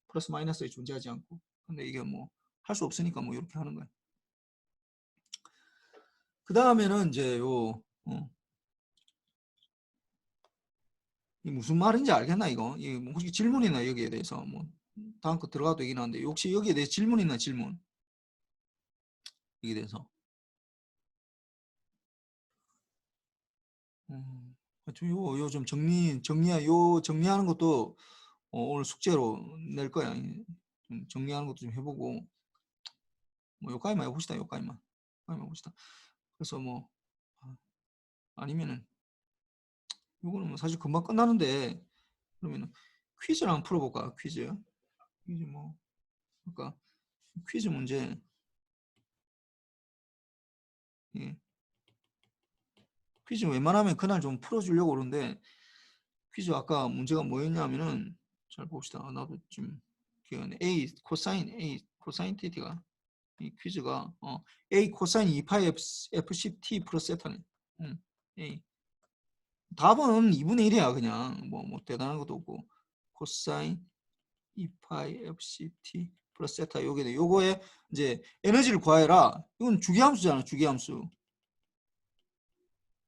플러스 마이너스에 존재하지 않고. 근데 이게 뭐 할 수 없으니까 뭐 이렇게 하는 거야. 그 다음에는 이제 이 무슨 말인지 알겠나 이거? 뭐 혹시 질문 있나 여기에 대해서? 뭐 다음 거 들어가도 되긴 하는데 혹시 여기에 대해 질문 있나 질문? 여기에 대해서. 좀 정리하는 것도 오늘 숙제로 낼 거야. 좀 정리하는 것도 좀 해보고 뭐 여기까지만 해봅시다. 여기까지만 해봅시다. 그래서 뭐 아니면은 이거는 뭐 사실 금방 끝나는데 그러면은 퀴즈를 한번 풀어볼까? 퀴즈 뭐 그러니까 퀴즈 문제 예. 퀴즈 웬만하면 그날 좀 풀어주려고 그러는데 퀴즈 아까 문제가 뭐였냐면은 잘 봅시다. 나도 지금 기억나네. A 코사인 T가 이 퀴즈가 A 코사인 2파이 FC T 플러스 세타네. A 답은 2분의 1이야 그냥 뭐 대단한 것도 없고 코사인 2파이 fct 플러스 세타 요게 돼. 요거에 이제 에너지를 구해라. 이건 주기함수잖아. 주기함수.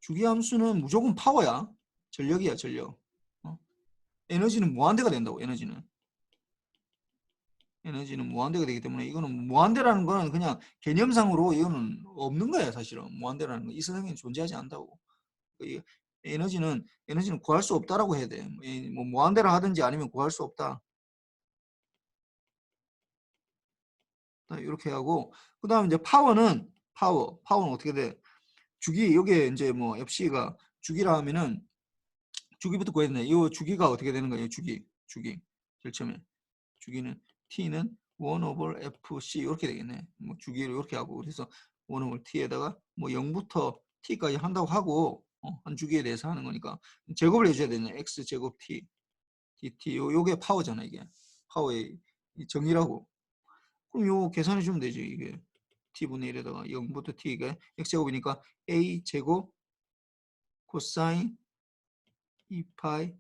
주기함수는 무조건 파워야. 전력이야 전력. 에너지는 무한대가 된다고. 에너지는 무한대가 되기 때문에 이거는 무한대라는 거는 그냥 개념상으로 이거는 없는 거야 사실은. 무한대라는 거 이 세상에 존재하지 않는다고. 이 에너지는 구할 수 없다라고 해야 돼. 뭐 무한대라 하든지 아니면 구할 수 없다. 이렇게 하고 그다음 이제 파워는 어떻게 돼? 주기 요게 이제 뭐 FC가 주기라 하면은 주기부터 구해야 되네. 이 주기가 어떻게 되는 거예요? 주기 제일 처음에 주기는 T는 1 over FC 이렇게 되겠네. 뭐 주기를 이렇게 하고 그래서 1 over T에다가 뭐 0부터 T까지 한다고 하고 한 주기에 대해서 하는 거니까 제곱을 해줘야 되네. X 제곱 T DT 요게 파워잖아 이게 파워의 정의라고. 그럼 요 계산해 주면 되지 이게 t분의 1에다가 0부터 t가 x제곱이니까 a 제곱 코사인 2파이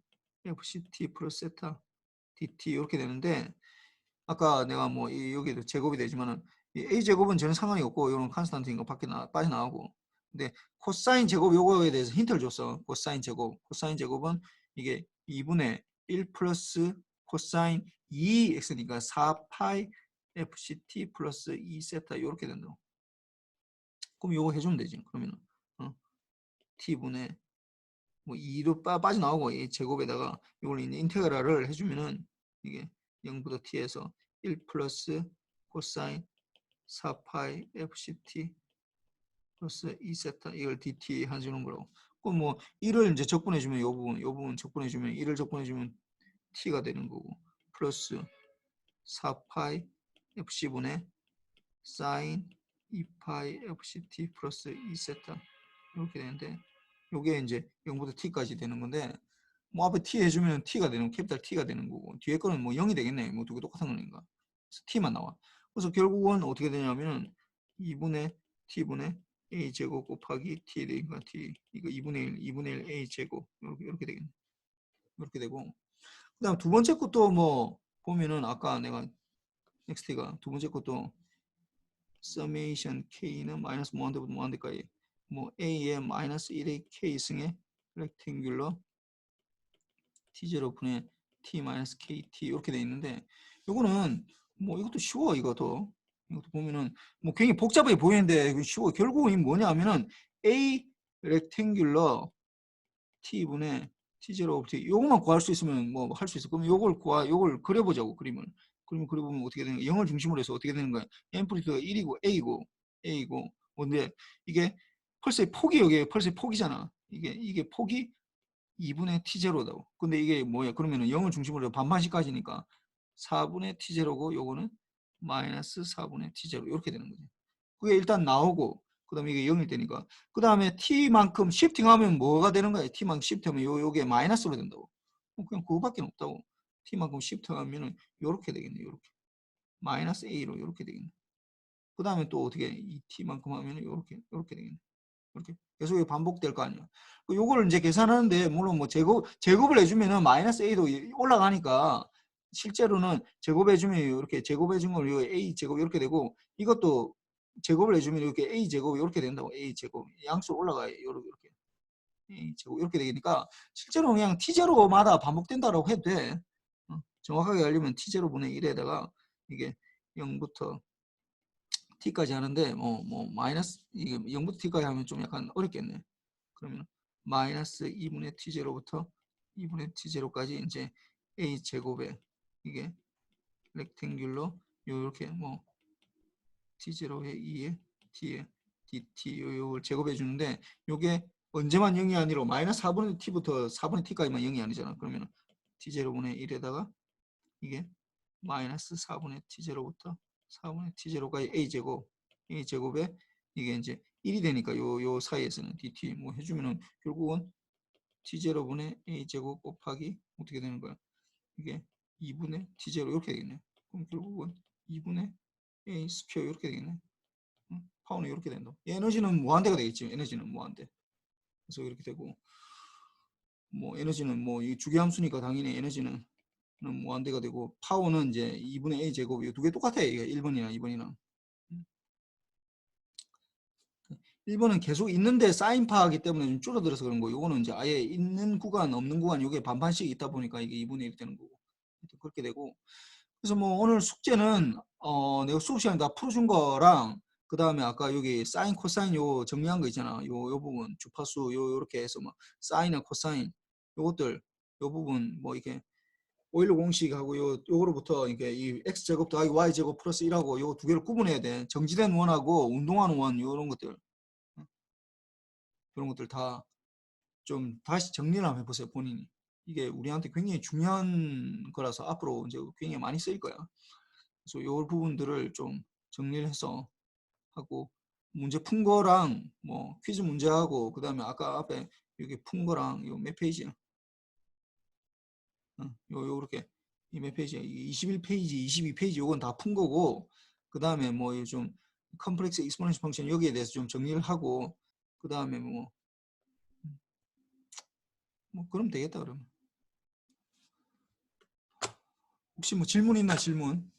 fct 플러스 세타 dt 이렇게 되는데 아까 내가 뭐 여기도 제곱이 되지만은 이 a 제곱은 전혀 상관이 없고 이런 컨스탄트인 거 밖에 빠져나가고 근데 코사인 제곱 요거에 대해서 힌트를 줬어. 코사인 제곱은 이게 2분의 1 플러스 코사인 2x니까 4파이 fct 플러스 2세타 이렇게 된다고. 그럼 요거 해주면 되지. 그러면 t분의 뭐 2로 빠져나오고 이 제곱에다가 이걸 이제 인테그랄을 해주면은 이게 0부터 t에서 1 플러스 코사인 4파이 fct 플러스 2세타 이걸 dt 해주는 거라고. 그럼 뭐 1을 이제 적분해주면 요 부분 적분해주면 1을 적분해주면 t가 되는 거고 플러스 4파이 fc분의 사인 2파이 fct 플러스 2세타 이렇게 되는데 요게 이제 0부터 t까지 되는 건데 뭐 앞에 t 해주면 t가 되는 캐피탈 t가 되는 거고 뒤에 거는 뭐 0이 되겠네. 뭐 두 개 똑같은 거니까 그래서 t만 나와. 그래서 결국은 어떻게 되냐면은 2분의 t분의 a 제곱 곱하기 t 되니까 t 이거 2분의 1 a 제곱 이렇게 되겠네. 이렇게 되고 그다음 두 번째 것도 뭐 보면은 아까 내가 xt가 두 번째 것도 summation k는 마이너스 무한대부터 무한대까지 뭐 a의 마이너스 1의 k승의 rectangular t0분의 t 마이너스 kt 이렇게 돼 있는데 요거는 뭐 이것도 쉬워. 이것도 보면은 뭐 굉장히 복잡하게 보이는데 쉬워. 결국은 뭐냐 하면은 a rectangular t분의 t0 t 요것만 구할 수 있으면 뭐 할 수 있어. 그럼 요걸 그려보자고. 그림을 그려보면 어떻게 되는 거야? 0을 중심으로 해서 어떻게 되는 거야? 앰플리튜드가 1이고 a이고 근데 이게 펄스의 폭이 여기 펄스의 폭이잖아. 이게 폭이 2분의 t0다고. 근데 이게 뭐야? 그러면은 0을 중심으로 해서 반반씩 가지니까 4분의 t0고 요거는 마이너스 4분의 t0 이렇게 되는 거지. 그게 일단 나오고 그다음에 이게 0일 때니까 그다음에 t만큼 시프팅하면 뭐가 되는 거야? t만큼 시프팅하면 요게 마이너스로 된다고. 그냥 그거밖에 없다고. t만큼 시프팅하면은 요렇게 되겠네. 요렇게 마이너스 a로 요렇게 되겠네. 그다음에 또 어떻게 이 t만큼 하면은 요렇게 되겠네. 이렇게 계속 반복될 거 아니야. 요거를 이제 계산하는데 물론 뭐 제곱을 해주면은 마이너스 a도 올라가니까 실제로는 제곱해주면 이렇게 제곱해주면 요 a 제곱 이렇게 되고 이것도 제곱을 해주면 이렇게 a 제곱 이렇게 된다고. a 제곱 양수 올라가요. 이렇게 a 제곱 이렇게 되니까 실제로 그냥 t0마다 반복된다라고 해도 돼. 정확하게 알려면 t0분의 1에다가 이게 0부터 t까지 하는데 뭐 마이너스 이게 0부터 t까지 하면 좀 약간 어렵겠네. 그러면 마이너스 2분의 t0부터 2분의 t0까지 이제 a 제곱에 이게 렉탱귤러 요렇게 뭐 t0에 2에 t에 dt 요걸 제곱해 주는데 요게 언제만 0이 아니라 마이너스 4분의 t부터 4분의 t까지만 0이 아니잖아. 그러면 t0분의 1에다가 이게 마이너스 4분의 t0부터 4분의 t0까지 a제곱에 이게 이제 1이 되니까 요 사이에서는 dt 뭐 해주면은 결국은 t0분의 a제곱 곱하기 어떻게 되는 거야? 이게 2분의 t0 이렇게 되겠네. 그럼 결국은 2분의 a 스퀘어 이렇게 되겠네. 파워는 이렇게 된다. 에너지는 무한대가 되겠지. 에너지는 무한대. 그래서 이렇게 되고 뭐 에너지는 뭐 이 주기함수니까 당연히 에너지는 무한대가 되고 파워는 이제 2분의 a 제곱 이 두 개 똑같아요. 이게 1번이나 2번이랑. 1번은 계속 있는데 사인파하기 때문에 좀 줄어들어서 그런 거고 이거는 이제 아예 있는 구간 없는 구간 이게 반반씩 있다 보니까 이게 2분의 1이 되는 거고 그렇게 되고 그래서 뭐 오늘 숙제는 내가 수업 시간에 다 풀어준 거랑 그 다음에 아까 여기 사인 코사인 요 정리한 거 있잖아 요 부분 주파수 요렇게 해서 뭐 사인이나 코사인 요것들 요 부분 뭐 이렇게 오일러 공식하고 요거로부터 이게 이 x제곱 더하기 y제곱 플러스 1하고 요 두 개를 구분해야 돼 정지된 원하고 운동하는 원 요런 것들 이런 것들 다 좀 다시 정리를 한번 해보세요 본인이 이게 우리한테 굉장히 중요한 거라서 앞으로 이제 굉장히 많이 쓰일 거야 그래서 요 부분들을 좀 정리를 해서 하고 문제 푼 거랑 뭐 퀴즈 문제하고 그 다음에 아까 앞에 여기 푼 거랑 요 몇 페이지야 요렇게 이 몇 페이지야 21페이지 22페이지 요건 다 푼 거고 그 다음에 뭐 좀 컴플렉스 익스포넨셜 펑션 여기에 대해서 좀 정리를 하고 그 다음에 뭐 그러면 되겠다 그러면 혹시 뭐 질문 있나 질문